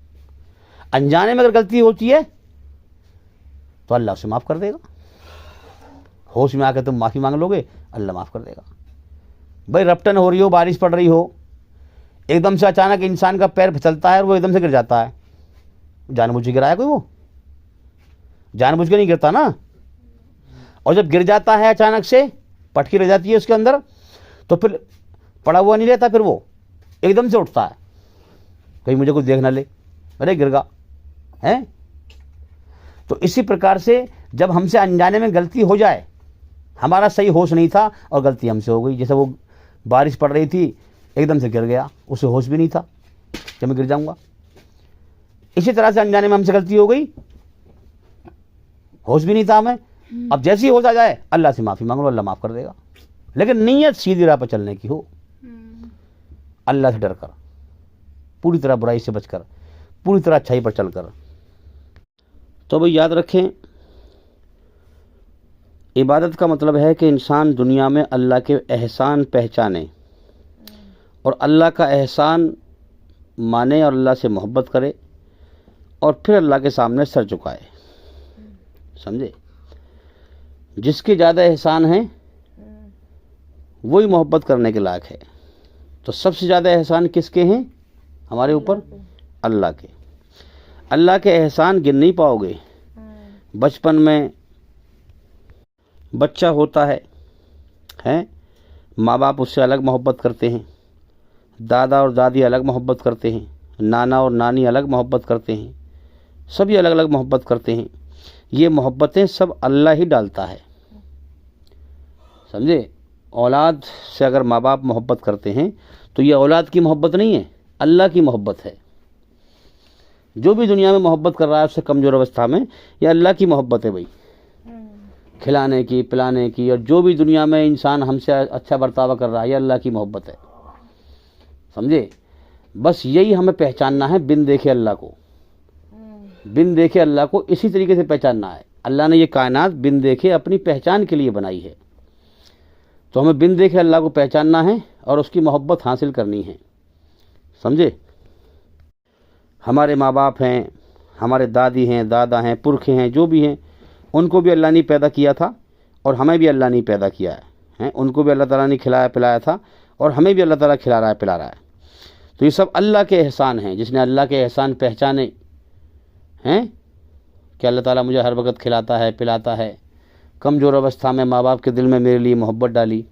अनजाने में अगर गलती होती है तो अल्लाह से माफ़ कर देगा। होश में आकर तुम माफ़ी मांग लोगे, अल्लाह माफ़ कर देगा। भाई रपटन हो रही हो, बारिश पड़ रही हो, एकदम से अचानक इंसान का पैर फिसलता है और वो एकदम से गिर जाता है। जानबूझ के गिराया कोई? वो जानबूझ के नहीं गिरता ना। और जब गिर जाता है अचानक से, पटकी रह जाती है उसके अंदर, तो फिर पड़ा हुआ नहीं रहता, फिर वो एकदम से उठता है, कहीं मुझे कुछ देख ना ले, अरे गिर गया है। तो इसी प्रकार से जब हमसे अनजाने में गलती हो जाए, हमारा सही होश नहीं था और गलती हमसे हो गई, जैसे वो बारिश पड़ रही थी, एकदम से गिर गया, उसे होश भी नहीं था कि मैं गिर जाऊंगा। इसी तरह से अनजाने में हमसे गलती हो गई, होश भी नहीं था हमें। अब जैसे ही होश आ जाए, अल्लाह से माफ़ी मांग लो, अल्लाह माफ़ कर देगा। लेकिन नीयत सीधी राह पर चलने की हो, अल्लाह से डर कर, पूरी तरह बुराई से बचकर, पूरी तरह अच्छाई पर चलकर। तो भाई याद रखें, इबादत का मतलब है कि इंसान दुनिया में अल्लाह के एहसान पहचाने और अल्लाह का एहसान माने और अल्लाह से मोहब्बत करे और फिर अल्लाह के सामने सर झुकाए। समझे? जिसके ज़्यादा एहसान हैं वही मोहब्बत करने के लायक है। तो सबसे ज़्यादा एहसान किसके हैं हमारे ऊपर? अल्लाह के। अल्लाह के एहसान गिन नहीं पाओगे। बचपन में बच्चा होता है, माँ बाप उससे अलग मोहब्बत करते हैं, दादा और दादी अलग मोहब्बत करते हैं, नाना और नानी अलग मोहब्बत करते हैं, सभी अलग अलग मोहब्बत करते हैं। ये मोहब्बतें सब अल्लाह ही डालता है, समझे? औलाद से अगर माँ बाप मोहब्बत करते हैं तो ये औलाद की मोहब्बत नहीं है, अल्लाह की मोहब्बत है। जो भी दुनिया में मोहब्बत कर रहा है उससे कमज़ोर अवस्था में, ये अल्लाह की मोहब्बत है भाई, खिलाने की, पिलाने की। और जो भी दुनिया में इंसान हमसे अच्छा बर्ताव कर रहा है, ये अल्लाह की मोहब्बत है, समझे? बस यही हमें पहचानना है, बिन देखे अल्लाह को, बिन देखे अल्लाह को इसी तरीके से पहचानना है। अल्लाह ने ये कायनात बिन देखे अपनी पहचान के लिए बनाई है, तो हमें बिन देखे अल्लाह को पहचानना है और उसकी मोहब्बत हासिल करनी है, समझे? हमारे माँ बाप हैं, हमारे दादी हैं, दादा हैं, पुरखे हैं, जो भी हैं, उनको भी अल्लाह ने पैदा किया था और हमें भी अल्लाह ने पैदा किया है। उनको भी अल्लाह ताला ने खिलाया पिलाया था और हमें भी अल्लाह ताला खिला रहा है, पिला रहा है। तो ये सब अल्लाह के एहसान हैं। जिसने अल्लाह के एहसान पहचाने हैं कि अल्लाह ताला मुझे हर वक्त खिलाता है, पिलाता है, कमज़ोर अवस्था में माँ बाप के दिल में मेरे लिए मोहब्बत डाली,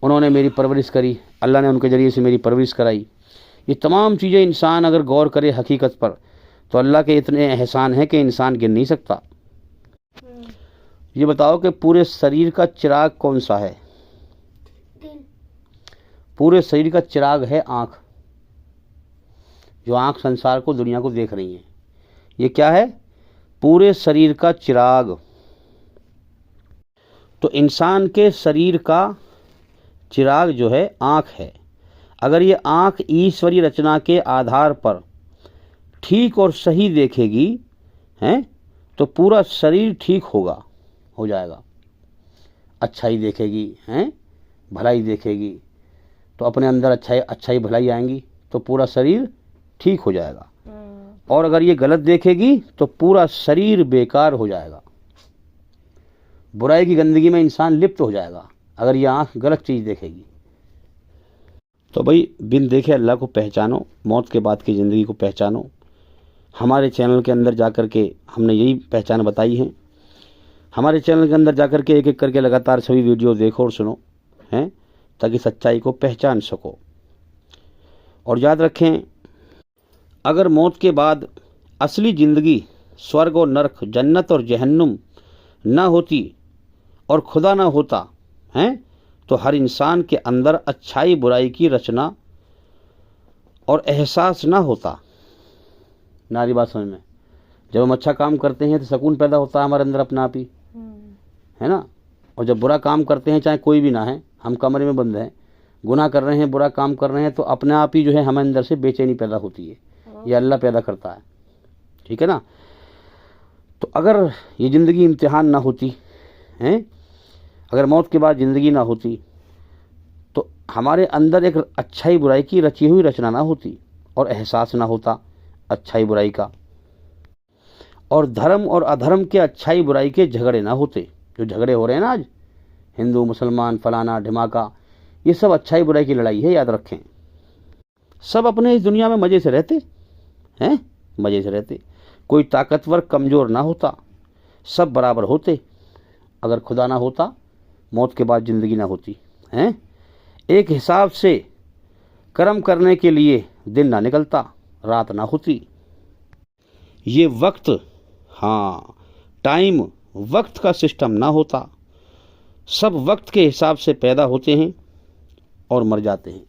उन्होंने मेरी परवरिश करी, अल्लाह ने उनके ज़रिए से मेरी परवरिश कराई। ये तमाम चीज़ें इंसान अगर गौर करे हकीकत पर, तो अल्लाह के इतने एहसान हैं कि इंसान गिन नहीं सकता। ये बताओ कि पूरे शरीर का चिराग कौन सा है? पूरे शरीर का चिराग है आँख। जो आँख संसार को, दुनिया को देख रही है, ये क्या है? पूरे शरीर का चिराग। तो इंसान के शरीर का चिराग जो है आँख है। अगर ये आँख ईश्वरीय रचना के आधार पर ठीक और सही देखेगी हैं, तो पूरा शरीर ठीक होगा, हो जाएगा। अच्छाई देखेगी हैं, भलाई देखेगी, तो अपने अंदर अच्छाई भलाई आएंगी, तो पूरा शरीर ठीक हो जाएगा। और अगर ये गलत देखेगी तो पूरा शरीर बेकार हो जाएगा। बुराई की गंदगी में इंसान लिप्त हो जाएगा अगर ये आँख गलत चीज़ देखेगी। तो भाई बिन देखे अल्लाह को पहचानो, मौत के बाद की ज़िंदगी को पहचानो। हमारे चैनल के अंदर जाकर के हमने यही पहचान बताई है। हमारे चैनल के अंदर जाकर के एक एक करके लगातार सभी वीडियो देखो और सुनो हैं, ताकि सच्चाई को पहचान सको। और याद रखें, अगर मौत के बाद असली ज़िंदगी स्वर्ग और नरक, जन्नत और जहन्नुम ना होती और खुदा ना होता हैं, तो हर इंसान के अंदर अच्छाई बुराई की रचना और एहसास ना होता। नारी बात समझ में, जब हम अच्छा काम करते हैं तो सुकून पैदा होता है हमारे अंदर अपने आप ही, है ना। और जब बुरा काम करते हैं, चाहे कोई भी ना है, हम कमरे में बंद हैं, गुनाह कर रहे हैं, बुरा काम कर रहे हैं, तो अपने आप ही जो है हमें अंदर से बेचैनी पैदा होती है। ये अल्लाह पैदा करता है, ठीक है ना। तो अगर ये ज़िंदगी इम्तिहान ना होती हैं, अगर मौत के बाद ज़िंदगी ना होती, तो हमारे अंदर एक अच्छाई बुराई की रची हुई रचना ना होती और एहसास ना होता अच्छाई बुराई का, और धर्म और अधर्म के, अच्छाई बुराई के झगड़े ना होते। जो झगड़े हो रहे हैं ना आज, हिंदू मुसलमान फलाना ढिमाका, ये सब अच्छाई बुराई की लड़ाई है, याद रखें। सब अपने इस दुनिया में मज़े से रहते हैं, मज़े से रहते। कोई ताकतवर कमज़ोर ना होता, सब बराबर होते। अगर खुदा ना होता, मौत के बाद ज़िंदगी ना होती हैं। एक हिसाब से कर्म करने के लिए दिन ना निकलता, रात ना होती। ये वक्त, हाँ टाइम, वक्त का सिस्टम ना होता। सब वक्त के हिसाब से पैदा होते हैं और मर जाते हैं।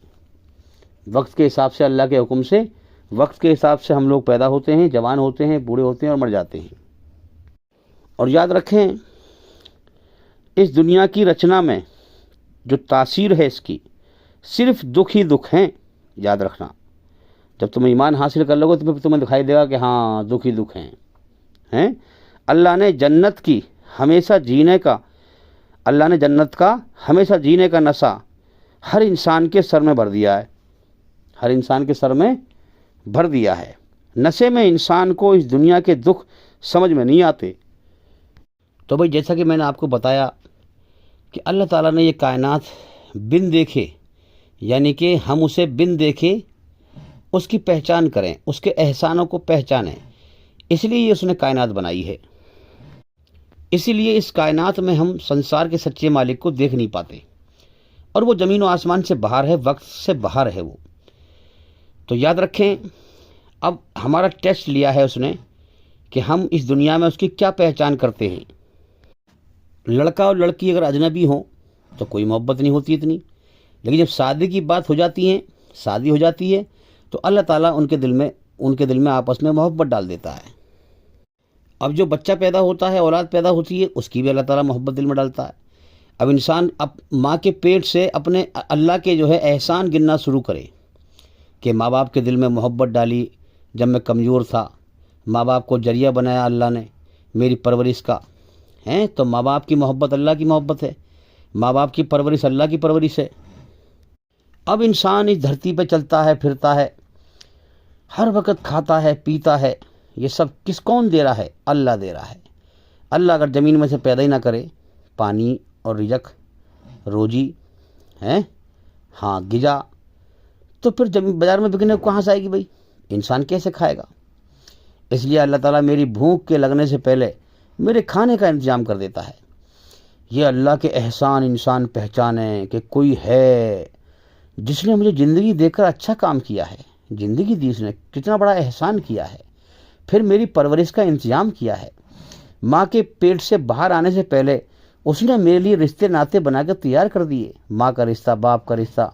वक्त के हिसाब से, अल्लाह के हुक्म से, वक्त के हिसाब से हम लोग पैदा होते हैं, जवान होते हैं, बूढ़े होते हैं और मर जाते हैं। और याद रखें, इस दुनिया की रचना में जो तासीर है इसकी, सिर्फ दुख ही दुख हैं, याद रखना। जब तुम ईमान हासिल कर लोगे तो फिर तुम्हें दिखाई देगा कि हाँ दुख ही दुख हैं। अल्लाह ने जन्नत की हमेशा जीने का, अल्लाह ने जन्नत का हमेशा जीने का नशा हर इंसान के सर में भर दिया है, हर इंसान के सर में भर दिया है। नशे में इंसान को इस दुनिया के दुख समझ में नहीं आते। तो भाई जैसा कि मैंने आपको बताया कि अल्लाह ताला ने ये कायनात बिन देखे, यानी कि हम उसे बिन देखे उसकी पहचान करें, उसके एहसानों को पहचानें, इसलिए उसने कायनात बनाई है। इसीलिए इस कायनात में हम संसार के सच्चे मालिक को देख नहीं पाते, और वो ज़मीन और आसमान से बाहर है, वक्त से बाहर है वो। तो याद रखें, अब हमारा टेस्ट लिया है उसने कि हम इस दुनिया में उसकी क्या पहचान करते हैं। लड़का और लड़की अगर अजनबी हों तो कोई मोहब्बत नहीं होती इतनी, लेकिन जब शादी की बात हो जाती है, शादी हो जाती है, तो अल्लाह ताला उनके दिल में आपस में मोहब्बत डाल देता है। अब जो बच्चा पैदा होता है, औलाद पैदा होती है, उसकी भी अल्लाह ताला मोहब्बत दिल में डालता है। अब इंसान अब माँ के पेट से अपने अल्लाह के जो है एहसान गिनना शुरू करे कि माँ बाप के दिल में मोहब्बत डाली जब मैं कमज़ोर था, माँ बाप को जरिया बनाया अल्लाह ने मेरी परवरिश का, हैं। तो माँ बाप की मोहब्बत अल्लाह की मोहब्बत है, माँ बाप की परवरिश अल्लाह की परवरिश है। अब इंसान इस धरती पर चलता है, फिरता है, हर वक्त खाता है, पीता है, ये सब कौन दे रहा है? अल्लाह दे रहा है। अल्लाह अगर ज़मीन में से पैदा ही ना करे पानी और रिजक, रोजी हैं, हाँ गिजा, तो फिर जमीन बाज़ार में बिकने को कहाँ से आएगी भाई? इंसान कैसे खाएगा? इसलिए अल्लाह ताला मेरी भूख के लगने से पहले मेरे खाने का इंतज़ाम कर देता है। ये अल्लाह के एहसान इंसान पहचाने कि कोई है जिसने मुझे ज़िंदगी देकर अच्छा काम किया है, ज़िंदगी दी, उसने कितना बड़ा एहसान किया है, फिर मेरी परवरिश का इंतज़ाम किया है। माँ के पेट से बाहर आने से पहले उसने मेरे लिए रिश्ते नाते बनाकर तैयार कर दिए। माँ का रिश्ता, बाप का रिश्ता,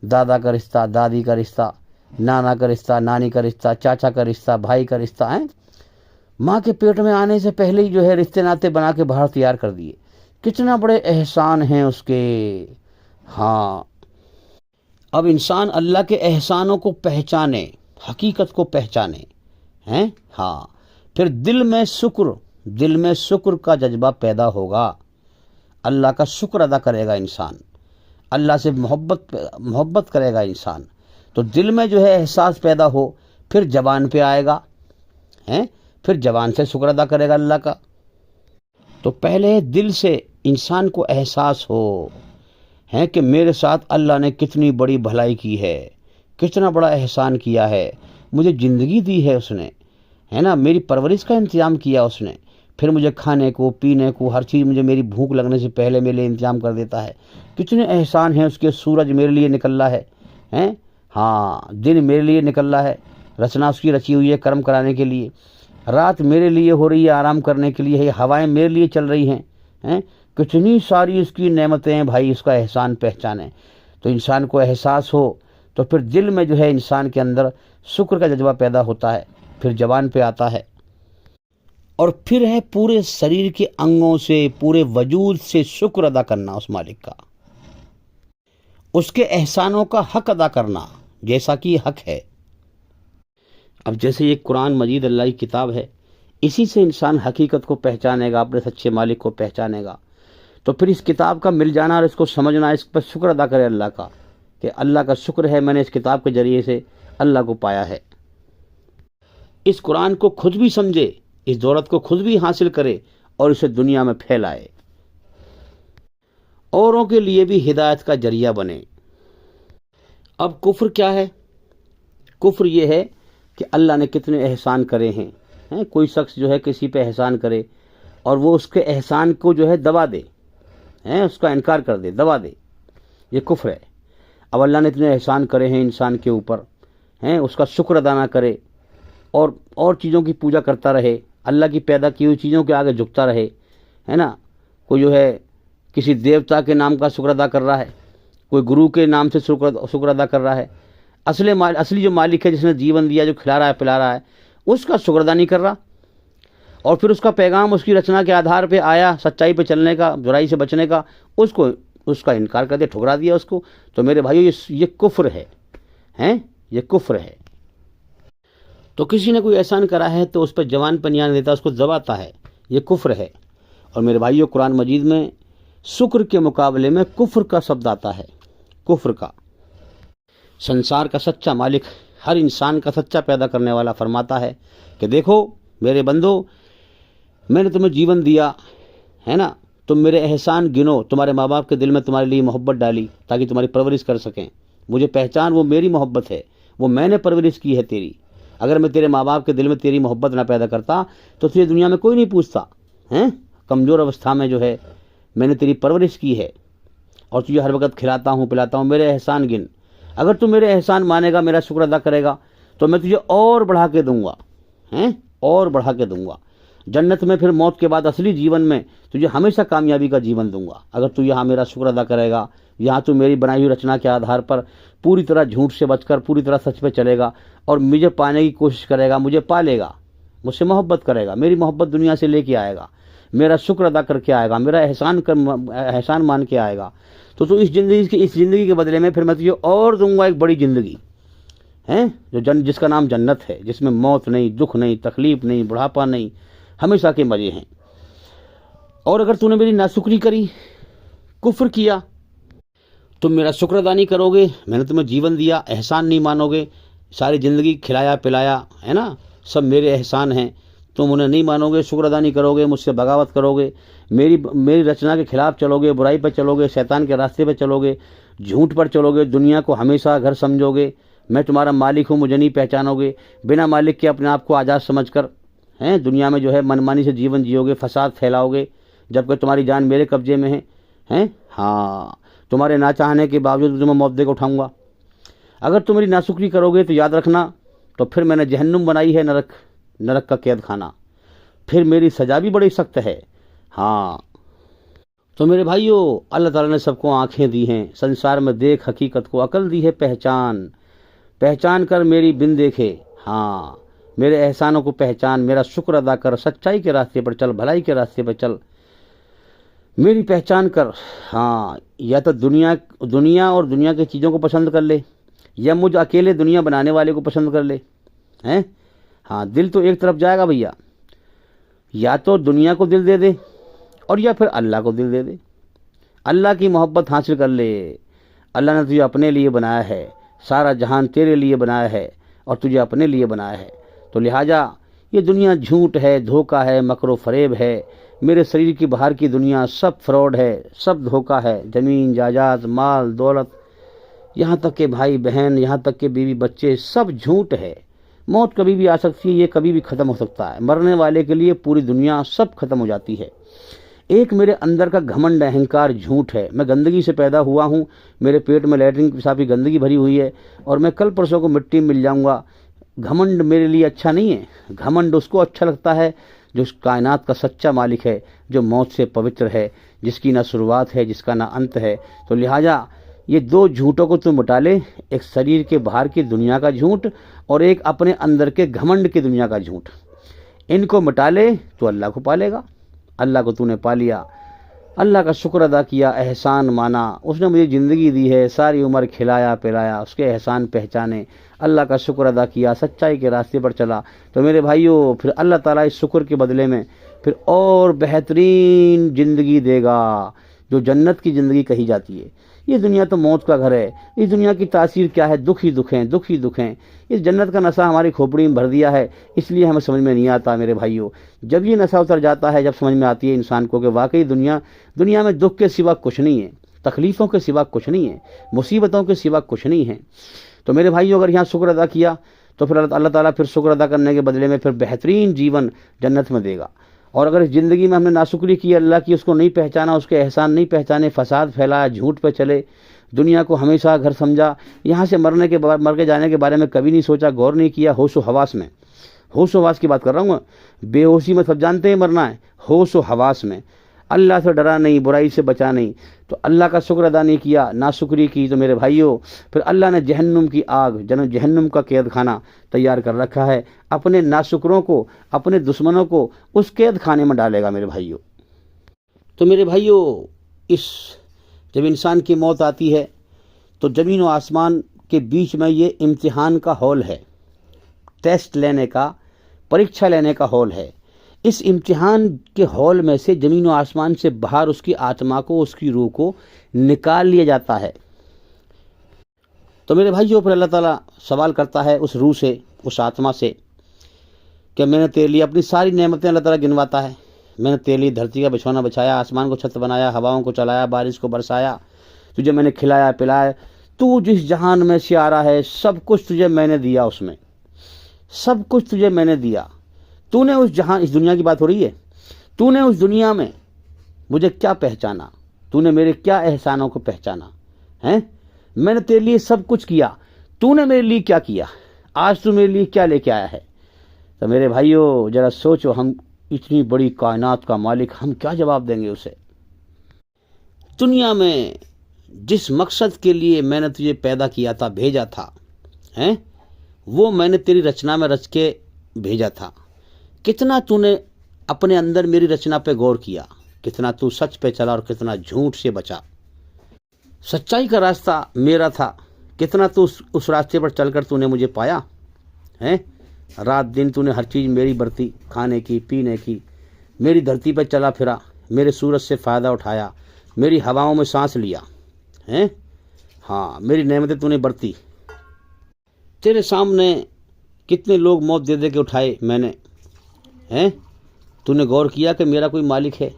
दादा का रिश्ता, दादी का रिश्ता, नाना का रिश्ता, नानी का रिश्ता, चाचा का रिश्ता, भाई का रिश्ता है। माँ के पेट में आने से पहले ही जो है रिश्ते नाते बना के बाहर तैयार कर दिए। कितना बड़े एहसान हैं उसके। हाँ, अब इंसान अल्लाह के एहसानों को पहचाने, हकीकत को पहचाने हैं। हाँ, फिर दिल में शुक्र का जज्बा पैदा होगा। अल्लाह का शुक्र अदा करेगा इंसान, अल्लाह से मोहब्बत करेगा इंसान, तो दिल में जो है एहसास पैदा हो, फिर जबान पे आएगा हैं, फिर जबान से शुक्र अदा करेगा अल्लाह का। तो पहले दिल से इंसान को एहसास हो है कि मेरे साथ अल्लाह ने कितनी बड़ी भलाई की है, कितना बड़ा एहसान किया है, मुझे ज़िंदगी दी है उसने, है ना, मेरी परवरिश का इंतज़ाम किया उसने, फिर मुझे खाने को पीने को हर चीज़ मुझे मेरी भूख लगने से पहले मेरे लिए इंतज़ाम कर देता है। कितने एहसान हैं उसके। सूरज मेरे लिए निकल रहा है हैं, हाँ, दिन मेरे लिए निकल रहा है, रचना उसकी रची हुई है कर्म कराने के लिए। रात मेरे लिए हो रही है आराम करने के लिए है, हवाएं मेरे लिए चल रही हैं हैं, कितनी सारी उसकी नेमतें हैं भाई। उसका एहसान पहचाने तो इंसान को एहसास हो, तो फिर दिल में जो है इंसान के अंदर शुक्र का जज्बा पैदा होता है, फिर जबान पे आता है, और फिर है पूरे शरीर के अंगों से, पूरे वजूद से शुक्र अदा करना उस मालिक का, उसके एहसानों का हक अदा करना जैसा कि हक है। अब जैसे ये कुरान मजीद अल्लाह की किताब है, इसी से इंसान हकीकत को पहचानेगा, अपने सच्चे मालिक को पहचानेगा। तो फिर इस किताब का मिल जाना और इसको समझना, इस पर शुक्र अदा करे अल्लाह का, कि अल्लाह का शुक्र है मैंने इस किताब के ज़रिए से अल्लाह को पाया है। इस कुरान को खुद भी समझे, इस दौलत को खुद भी हासिल करे और इसे दुनिया में फैलाए, औरों के लिए भी हिदायत का जरिया बने। अब कुफ्र क्या है? कुफ्र ये है कि अल्लाह ने कितने एहसान करे हैं। कोई शख्स जो है किसी पे एहसान करे और वो उसके एहसान को जो है दबा दे, उसका इनकार कर दे, दबा दे, ये कुफ्र है। अब अल्लाह ने इतने एहसान करे हैं इंसान के ऊपर, उसका शुक्र अदा ना करे और चीज़ों की पूजा करता रहे, अल्लाह की पैदा की हुई चीज़ों के आगे झुकता रहे, है ना। कोई जो है किसी देवता के नाम का शुक्र अदा कर रहा है, कोई गुरु के नाम से शुक्र अदा कर रहा है, असली जो मालिक है जिसने जीवन दिया, जो खिला रहा है पिला रहा है, उसका शुक्र अदा नहीं कर रहा। और फिर उसका पैगाम उसकी रचना के आधार पे आया, सच्चाई पे चलने का, बुराई से बचने का, उसका इनकार कर दिया, ठुकरा दिया उसको। तो मेरे भाइयों ये कुफ्र है, ये कुफ्र है। तो किसी ने कोई एहसान करा है तो उस पर जवान पर नहीं देता, उसको दबाता है, ये कुफ्र है। और मेरे भाइयों कुरान मजीद में शुक्र के मुकाबले में कुफ्र का शब्द आता है, कुफ्र का। संसार का सच्चा मालिक, हर इंसान का सच्चा पैदा करने वाला फरमाता है कि देखो मेरे बंदो, मैंने तुम्हें जीवन दिया है ना, तुम मेरे एहसान गिनो, तुम्हारे माँ बाप के दिल में तुम्हारे लिए मोहब्बत डाली ताकि तुम्हारी परवरिश कर सकें। मुझे पहचान, वो मेरी मोहब्बत है, वो मैंने परवरिश की है तेरी। अगर मैं तेरे माँ बाप के दिल में तेरी मोहब्बत ना पैदा करता तो तुझे दुनिया में कोई नहीं पूछता हैं। कमज़ोर अवस्था में जो है मैंने तेरी परवरिश की है और तुझे हर वक्त खिलाता हूँ पिलाता हूँ, मेरे एहसान गिन। अगर तू मेरे एहसान मानेगा, मेरा शुक्र अदा करेगा, तो मैं तुझे और बढ़ा के दूंगा, और बढ़ा के दूंगा। जन्नत में फिर मौत के बाद असली जीवन में तुझे हमेशा कामयाबी का जीवन दूंगा, अगर तू यहाँ मेरा शुक्र अदा करेगा। यहाँ तू मेरी बनाई हुई रचना के आधार पर पूरी तरह झूठ से बचकर पूरी तरह सच पे चलेगा और मुझे पाने की कोशिश करेगा, मुझे पा लेगा, मुझसे मोहब्बत करेगा, मेरी मोहब्बत दुनिया से लेके आएगा, मेरा शुक्र अदा करके आएगा, मेरा एहसान मान के आएगा। तो तू इस ज़िंदगी के बदले में फिर मैं तुझे और दूंगा एक बड़ी ज़िंदगी जिसका नाम जन्नत है, जिसमें मौत नहीं, दुख नहीं, तकलीफ नहीं, बुढ़ापा नहीं, हमेशा के मज़े हैं। और अगर तूने मेरी नाशुक्री करी, कुफ्र किया, तुम मेरा शुक्र अदा नहीं करोगे, मैंने तुम्हें जीवन दिया, एहसान नहीं मानोगे, सारी ज़िंदगी खिलाया पिलाया, है ना, सब मेरे एहसान हैं, तुम उन्हें नहीं मानोगे, शुक्र अदा नहीं करोगे, मुझसे बगावत करोगे, मेरी रचना के खिलाफ चलोगे, बुराई पर चलोगे, शैतान के रास्ते पर चलोगे, झूठ पर चलोगे, दुनिया को हमेशा घर समझोगे, मैं तुम्हारा मालिक हूँ मुझे नहीं पहचानोगे, बिना मालिक के अपने आप को आज़ाद समझकर दुनिया में जो है मनमानी से जीवन जियोगे, फसाद फैलाओगे, जबकि तुम्हारी जान मेरे कब्जे में है। हाँ, तुम्हारे ना चाहने के बावजूद तुम्हें मौत दे के उठाऊंगा। अगर तुम मेरी नाशुक्री करोगे तो याद रखना, तो फिर मैंने जहन्नुम बनाई है, नरक का कैद खाना, फिर मेरी सज़ा भी बड़ी सख्त है। हाँ, तो मेरे भाइयों, अल्लाह ताला ने सबको आँखें दी हैं, संसार में देख हकीकत को, अकल दी है पहचान कर मेरी बिन देखे। हाँ, मेरे एहसानों को पहचान, मेरा शुक्र अदा कर, सच्चाई के रास्ते पर चल, भलाई के रास्ते पर चल, मेरी पहचान कर। हाँ, या तो दुनिया और दुनिया की चीज़ों को पसंद कर ले, या मुझ अकेले दुनिया बनाने वाले को पसंद कर ले, हैं? हाँ, दिल तो एक तरफ जाएगा भैया, या तो दुनिया को दिल दे दे और या फिर अल्लाह को दिल दे दे। अल्लाह की मोहब्बत हासिल कर ले। अल्लाह ने तुझे अपने लिए बनाया है, सारा जहान तेरे लिए बनाया है और तुझे अपने लिए बनाया है। तो लिहाजा ये दुनिया झूठ है, धोखा है, मकरो फरेब है, मेरे शरीर की बाहर की दुनिया सब फ्रॉड है, सब धोखा है। ज़मीन जायदाद, माल दौलत, यहाँ तक के भाई बहन, यहाँ तक के बीवी बच्चे, सब झूठ है। मौत कभी भी आ सकती है, ये कभी भी ख़त्म हो सकता है। मरने वाले के लिए पूरी दुनिया सब खत्म हो जाती है। एक मेरे अंदर का घमंड अहंकार झूठ है। मैं गंदगी से पैदा हुआ हूँ, मेरे पेट में लैट्रिन पेशाब की गंदगी भरी हुई है और मैं कल परसों को मिट्टी में मिल जाऊँगा। घमंड मेरे लिए अच्छा नहीं है। घमंड उसको अच्छा लगता है जो कायनात का सच्चा मालिक है, जो मौत से पवित्र है, जिसकी ना शुरुआत है, जिसका ना अंत है। तो लिहाजा ये दो झूठों को तू मिटा ले, एक शरीर के बाहर की दुनिया का झूठ और एक अपने अंदर के घमंड की दुनिया का झूठ। इनको मिटा ले तो अल्लाह को पालेगा। अल्लाह को तूने पा लिया, अल्लाह का शुक्र अदा किया, एहसान माना, उसने मुझे ज़िंदगी दी है, सारी उम्र खिलाया पिलाया, उसके एहसान पहचाने, अल्लाह का शुक्र अदा किया, सच्चाई के रास्ते पर चला। तो मेरे भाइयों, फिर अल्लाह ताला इस शुक्र के बदले में फिर और बेहतरीन ज़िंदगी देगा, जो जन्नत की ज़िंदगी कही जाती है। ये दुनिया तो मौत का घर है। इस दुनिया की तासीर क्या है? दुख ही दुख हैं, दुख ही दुख हैं। इस जन्नत का नशा हमारी खोपड़ी में भर दिया है, इसलिए हमें समझ में नहीं आता मेरे भाइयों। जब ये नशा उतर जाता है, जब समझ में आती है इंसान को कि वाकई दुनिया में दुख के सिवा कुछ नहीं है, तकलीफ़ों के सिवा कुछ नहीं है, मुसीबतों के सिवा कुछ नहीं है। तो मेरे भाइयों, अगर यहाँ शुक्र अदा किया तो फिर अल्लाह ताला फिर शुक्र अदा करने के बदले में फिर बेहतरीन जीवन जन्नत में देगा। और अगर इस ज़िंदगी में हमने नाशुक्री की अल्लाह की, उसको नहीं पहचाना, उसके एहसान नहीं पहचाने, फसाद फैलाया, झूठ पे चले, दुनिया को हमेशा घर समझा, यहाँ से मर के जाने के बारे में कभी नहीं सोचा, गौर नहीं किया, होश व हवास में, होश व हवास की बात कर रहा हूँ। बेहोशी में सब जानते हैं मरना है, होश व हवास में अल्लाह से डरा नहीं, बुराई से बचा नहीं, तो अल्लाह का शुक्र अदा नहीं किया, नाशुक्री की, तो मेरे भाइयों फिर अल्लाह ने जहन्नुम की आग, जहन्नुम का कैद खाना तैयार कर रखा है। अपने नाशुक्रों को, अपने दुश्मनों को उस कैद खाने में डालेगा मेरे भाइयों। तो मेरे भाइयों, जब इंसान की मौत आती है तो ज़मीन और आसमान के बीच में ये इम्तिहान का हॉल है, टेस्ट लेने का, परीक्षा लेने का हॉल है। इस इम्तिहान के हॉल में से ज़मीन और आसमान से बाहर उसकी आत्मा को, उसकी रूह को निकाल लिया जाता है। तो मेरे भाइयों, पर अल्लाह ताला सवाल करता है उस रूह से, उस आत्मा से कि मैंने तेरे लिए अपनी सारी नेमतें, अल्लाह ताला गिनवाता है, मैंने तेरे लिए धरती का बिछौना बिछाया, आसमान को छत बनाया, हवाओं को चलाया, बारिश को बरसाया, तुझे मैंने खिलाया पिलाया, तू जिस जहान में से आ रहा है सब कुछ तुझे मैंने दिया, उसमें सब कुछ तुझे मैंने दिया। तूने उस जहान, इस दुनिया की बात हो रही है, तूने उस दुनिया में मुझे क्या पहचाना, तूने मेरे क्या एहसानों को पहचाना है? मैंने तेरे लिए सब कुछ किया, तूने मेरे लिए क्या किया? आज तू मेरे लिए क्या लेके आया है? तो मेरे भाइयों, जरा सोचो, हम इतनी बड़ी कायनात का मालिक, हम क्या जवाब देंगे उसे? दुनिया में जिस मकसद के लिए मैंने तुझे पैदा किया था, भेजा था, हैं, वो मैंने तेरी रचना में रच के भेजा था। कितना तूने अपने अंदर मेरी रचना पे गौर किया, कितना तू सच पे चला और कितना झूठ से बचा। सच्चाई का रास्ता मेरा था, कितना तू उस रास्ते पर चलकर तूने मुझे पाया है। रात दिन तूने हर चीज़ मेरी बरती, खाने की, पीने की, मेरी धरती पर चला फिरा, मेरे सूरज से फ़ायदा उठाया, मेरी हवाओं में सांस लिया हैं। हाँ, मेरी नेमतें तूने बरती। तेरे सामने कितने लोग मौत दे दे के उठाए मैंने, हैं? तूने गौर किया कि मेरा कोई मालिक है,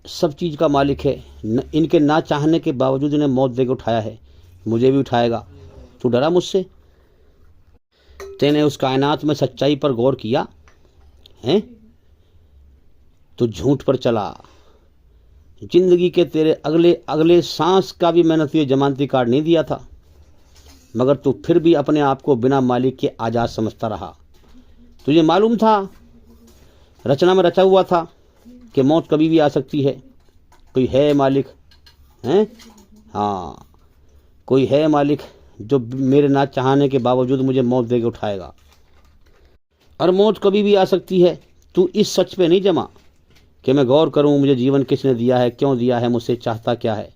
सब चीज़ का मालिक है, इनके ना चाहने के बावजूद इन्हें मौत दे के उठाया है, मुझे भी उठाएगा। तू डरा मुझसे? तेने उस कायनात में सच्चाई पर गौर किया हैं? तू झूठ पर चला। जिंदगी के तेरे अगले सांस का भी मैंने तुझे जमानती कार्ड नहीं दिया था, मगर तू फिर भी अपने आप को बिना मालिक के आज़ाद समझता रहा। तुझे मालूम था, रचना में रचा हुआ था कि मौत कभी भी आ सकती है। कोई है मालिक, हैं? हाँ, कोई है मालिक जो मेरे ना चाहने के बावजूद मुझे मौत दे के उठाएगा। और मौत कभी भी आ सकती है। तू इस सच पे नहीं जमा कि मैं गौर करूं मुझे जीवन किसने दिया है, क्यों दिया है, मुझसे चाहता क्या है।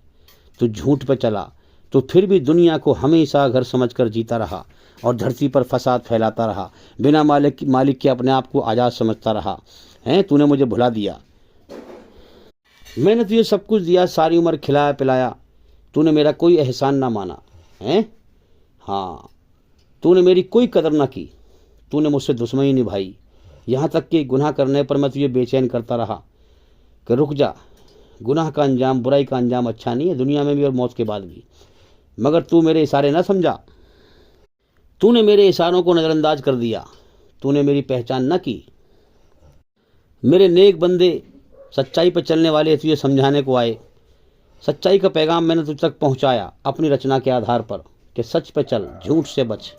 तू झूठ पे चला, तो फिर भी दुनिया को हमेशा घर समझकर जीता रहा और धरती पर फसाद फैलाता रहा, बिना मालिक के अपने आप को आज़ाद समझता रहा। हैं, तूने मुझे भुला दिया। मैंने तुझे सब कुछ दिया, सारी उम्र खिलाया पिलाया, तूने मेरा कोई एहसान ना माना। हैं, हाँ, तूने मेरी कोई कदर ना की, तूने मुझसे दुश्मनी निभाई। यहाँ तक कि गुनाह करने पर मैं तुझे बेचैन करता रहा कि रुक जा, गुनाह का अंजाम, बुराई का अंजाम अच्छा नहीं है, दुनिया में भी और मौत के बाद भी। मगर तू मेरे इशारे ना समझा, तूने मेरे इशारों को नज़रअंदाज कर दिया, तूने मेरी पहचान न की। मेरे नेक बंदे सच्चाई पर चलने वाले तुझे समझाने को आए। सच्चाई का पैगाम मैंने तुझ तक पहुंचाया अपनी रचना के आधार पर कि सच पे चल, झूठ से बच,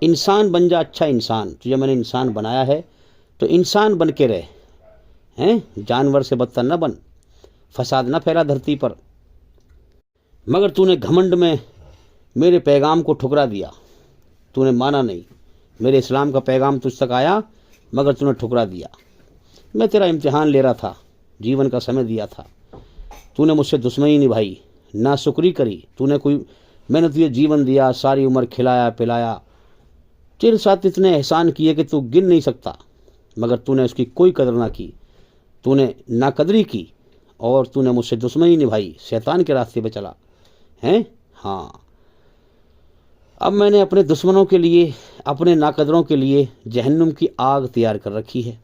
इंसान बन जा, अच्छा इंसान। तुझे मैंने इंसान बनाया है तो इंसान बन के रहे। हैं, जानवर से बदतर न बन, फसाद न फैला धरती पर। मगर तूने घमंड में मेरे पैगाम को ठुकरा दिया, तूने माना नहीं। मेरे इस्लाम का पैगाम तुझ तक आया मगर तूने ठुकरा दिया। मैं तेरा इम्तिहान ले रहा था, जीवन का समय दिया था, तूने मुझसे दुश्मनी निभाई, नाशुक्री करी। मैंने तुझे जीवन दिया, सारी उम्र खिलाया पिलाया, तेरे साथ इतने एहसान किए कि तू गिन नहीं सकता, मगर तूने उसकी कोई कदर ना की, तूने नाकदरी की और तूने मुझसे दुश्मनी निभाई, शैतान के रास्ते पे चला। हैं, हाँ, अब मैंने अपने दुश्मनों के लिए, अपने नाकदरों के लिए जहन्नुम की आग तैयार कर रखी है।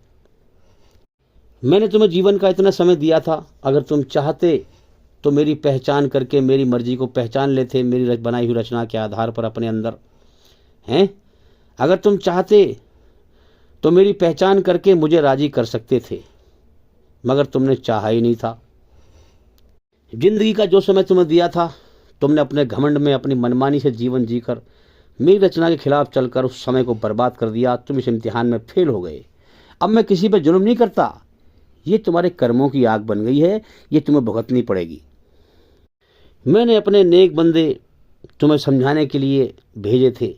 मैंने तुम्हें जीवन का इतना समय दिया था, अगर तुम चाहते तो मेरी पहचान करके मेरी मर्जी को पहचान लेते, मेरी बनाई हुई रचना के आधार पर अपने अंदर। हैं, अगर तुम चाहते तो मेरी पहचान करके मुझे राजी कर सकते थे, मगर तुमने चाहा ही नहीं था। जिंदगी का जो समय तुम्हें दिया था, तुमने अपने घमंड में अपनी मनमानी से जीवन जीकर मेरी रचना के खिलाफ चलकर उस समय को बर्बाद कर दिया। तुम इस इम्तिहान में फेल हो गए। अब मैं किसी पर जुल्म नहीं करता, ये तुम्हारे कर्मों की आग बन गई है, ये तुम्हें भुगतनी पड़ेगी। मैंने अपने नेक बंदे तुम्हें समझाने के लिए भेजे थे,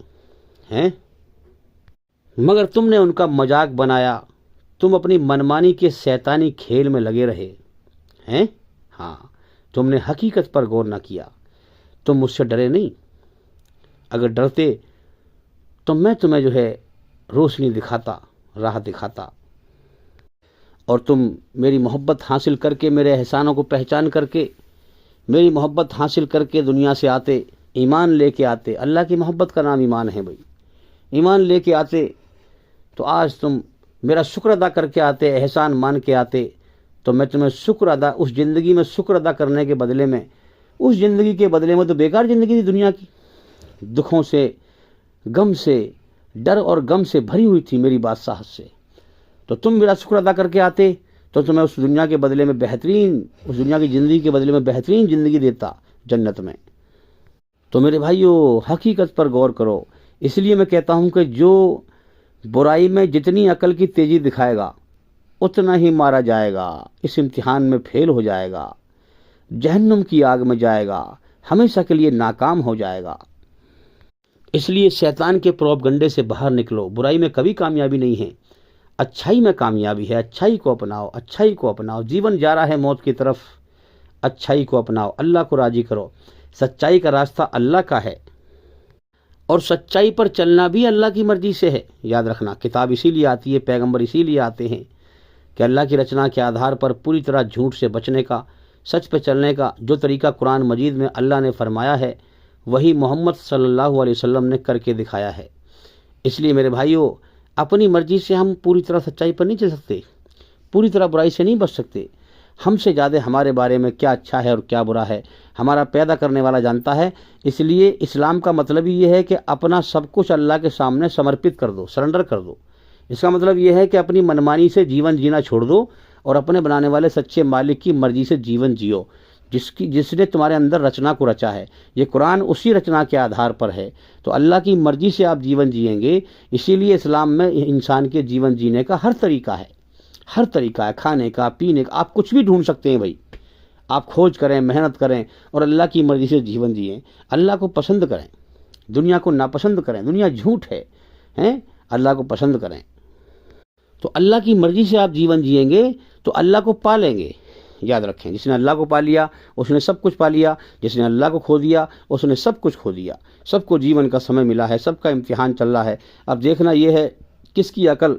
हैं, मगर तुमने उनका मजाक बनाया, तुम अपनी मनमानी के शैतानी खेल में लगे रहे। हैं, हाँ, तुमने हकीकत पर गौर न किया। तुम मुझसे डरे नहीं, अगर डरते तो मैं तुम्हें रोशनी दिखाता, राह दिखाता, और तुम मेरी मोहब्बत हासिल करके, मेरे एहसानों को पहचान करके, मेरी मोहब्बत हासिल करके दुनिया से आते, ईमान लेके आते। अल्लाह की मोहब्बत का नाम ईमान है भाई। ईमान लेके आते तो आज तुम मेरा शुक्र अदा करके आते, एहसान मान के आते, तो मैं तुम्हें शुक्र अदा, उस ज़िंदगी में शुक्र अदा करने के बदले में, उस ज़िंदगी के बदले में तो बेकार ज़िंदगी थी दुनिया की, दुखों से, गम से, डर और गम से भरी हुई थी मेरी बादशाहत से। तो तुम मेरा शुक्र अदा करके आते तो तुम्हें उस दुनिया के बदले में बेहतरीन, उस दुनिया की ज़िंदगी के बदले में बेहतरीन ज़िंदगी देता जन्नत में। तो मेरे भाइयों, हकीकत पर गौर करो। इसलिए मैं कहता हूँ कि जो बुराई में जितनी अकल की तेज़ी दिखाएगा उतना ही मारा जाएगा, इस इम्तिहान में फेल हो जाएगा, जहन्नुम की आग में जाएगा, हमेशा के लिए नाकाम हो जाएगा। इसलिए शैतान के प्रोपगंडे से बाहर निकलो। बुराई में कभी कामयाबी नहीं है, अच्छाई में कामयाबी है। अच्छाई को अपनाओ, अच्छाई को अपनाओ। जीवन जा रहा है मौत की तरफ, अच्छाई को अपनाओ, अल्लाह को राजी करो। सच्चाई का रास्ता अल्लाह का है और सच्चाई पर चलना भी अल्लाह की मर्जी से है। याद रखना, किताब इसीलिए आती है, पैगंबर इसीलिए आते हैं कि अल्लाह की रचना के आधार पर पूरी तरह झूठ से बचने का, सच पे चलने का जो तरीका कुरान मजीद में अल्लाह ने फरमाया है, वही मोहम्मद सल्लल्लाहु अलैहि वसल्लम ने करके दिखाया है। इसलिए मेरे भाइयों, अपनी मर्जी से हम पूरी तरह सच्चाई पर नहीं चल सकते, पूरी तरह बुराई से नहीं बच सकते। हमसे ज़्यादा हमारे बारे में क्या अच्छा है और क्या बुरा है हमारा पैदा करने वाला जानता है। इसलिए इस्लाम का मतलब ही ये है कि अपना सब कुछ अल्लाह के सामने समर्पित कर दो, सरेंडर कर दो। इसका मतलब ये है कि अपनी मनमानी से जीवन जीना छोड़ दो और अपने बनाने वाले सच्चे मालिक की मर्जी से जीवन जियो, जिसने तुम्हारे अंदर रचना को रचा है। ये कुरान उसी रचना के आधार पर है, तो अल्लाह की मर्जी से आप जीवन जिएंगे। इसीलिए इस्लाम में इंसान के जीवन जीने का हर तरीका है, हर तरीका है, खाने का, पीने का। आप कुछ भी ढूंढ सकते हैं भाई, आप खोज करें, मेहनत करें और अल्लाह की मर्जी से जीवन जिएं। अल्लाह को पसंद करें, दुनिया को नापसंद करें। दुनिया झूठ है, हैं, अल्लाह को पसंद करें। तो अल्लाह की मर्जी से आप जीवन जिएंगे तो अल्लाह को पा लेंगे। याद रखें, जिसने अल्लाह को पा लिया उसने सब कुछ पा लिया, जिसने अल्लाह को खो दिया उसने सब कुछ खो दिया। सबको जीवन का समय मिला है, सबका इम्तिहान चल रहा है। अब देखना यह है किसकी अकल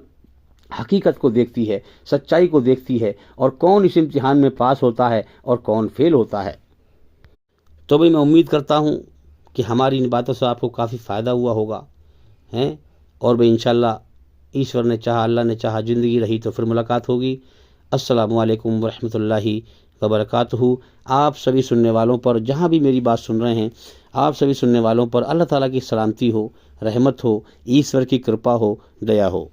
हकीकत को देखती है, सच्चाई को देखती है, और कौन इस इम्तिहान में पास होता है और कौन फेल होता है। तो भाई मैं उम्मीद करता हूँ कि हमारी इन बातों से आपको काफ़ी फ़ायदा हुआ होगा हैं। और भाई इंशाल्लाह ईश्वर ने चाहा, अल्लाह ने चाहा, ज़िंदगी रही तो फिर मुलाकात होगी। अस्सलामु अलैकुम वरहमतुल्लाहि वबरकातुहू। आप सभी सुनने वालों पर, जहाँ भी मेरी बात सुन रहे हैं, आप सभी सुनने वालों पर अल्लाह ताला की सलामती हो, रहमत हो, ईश्वर की कृपा हो, दया हो।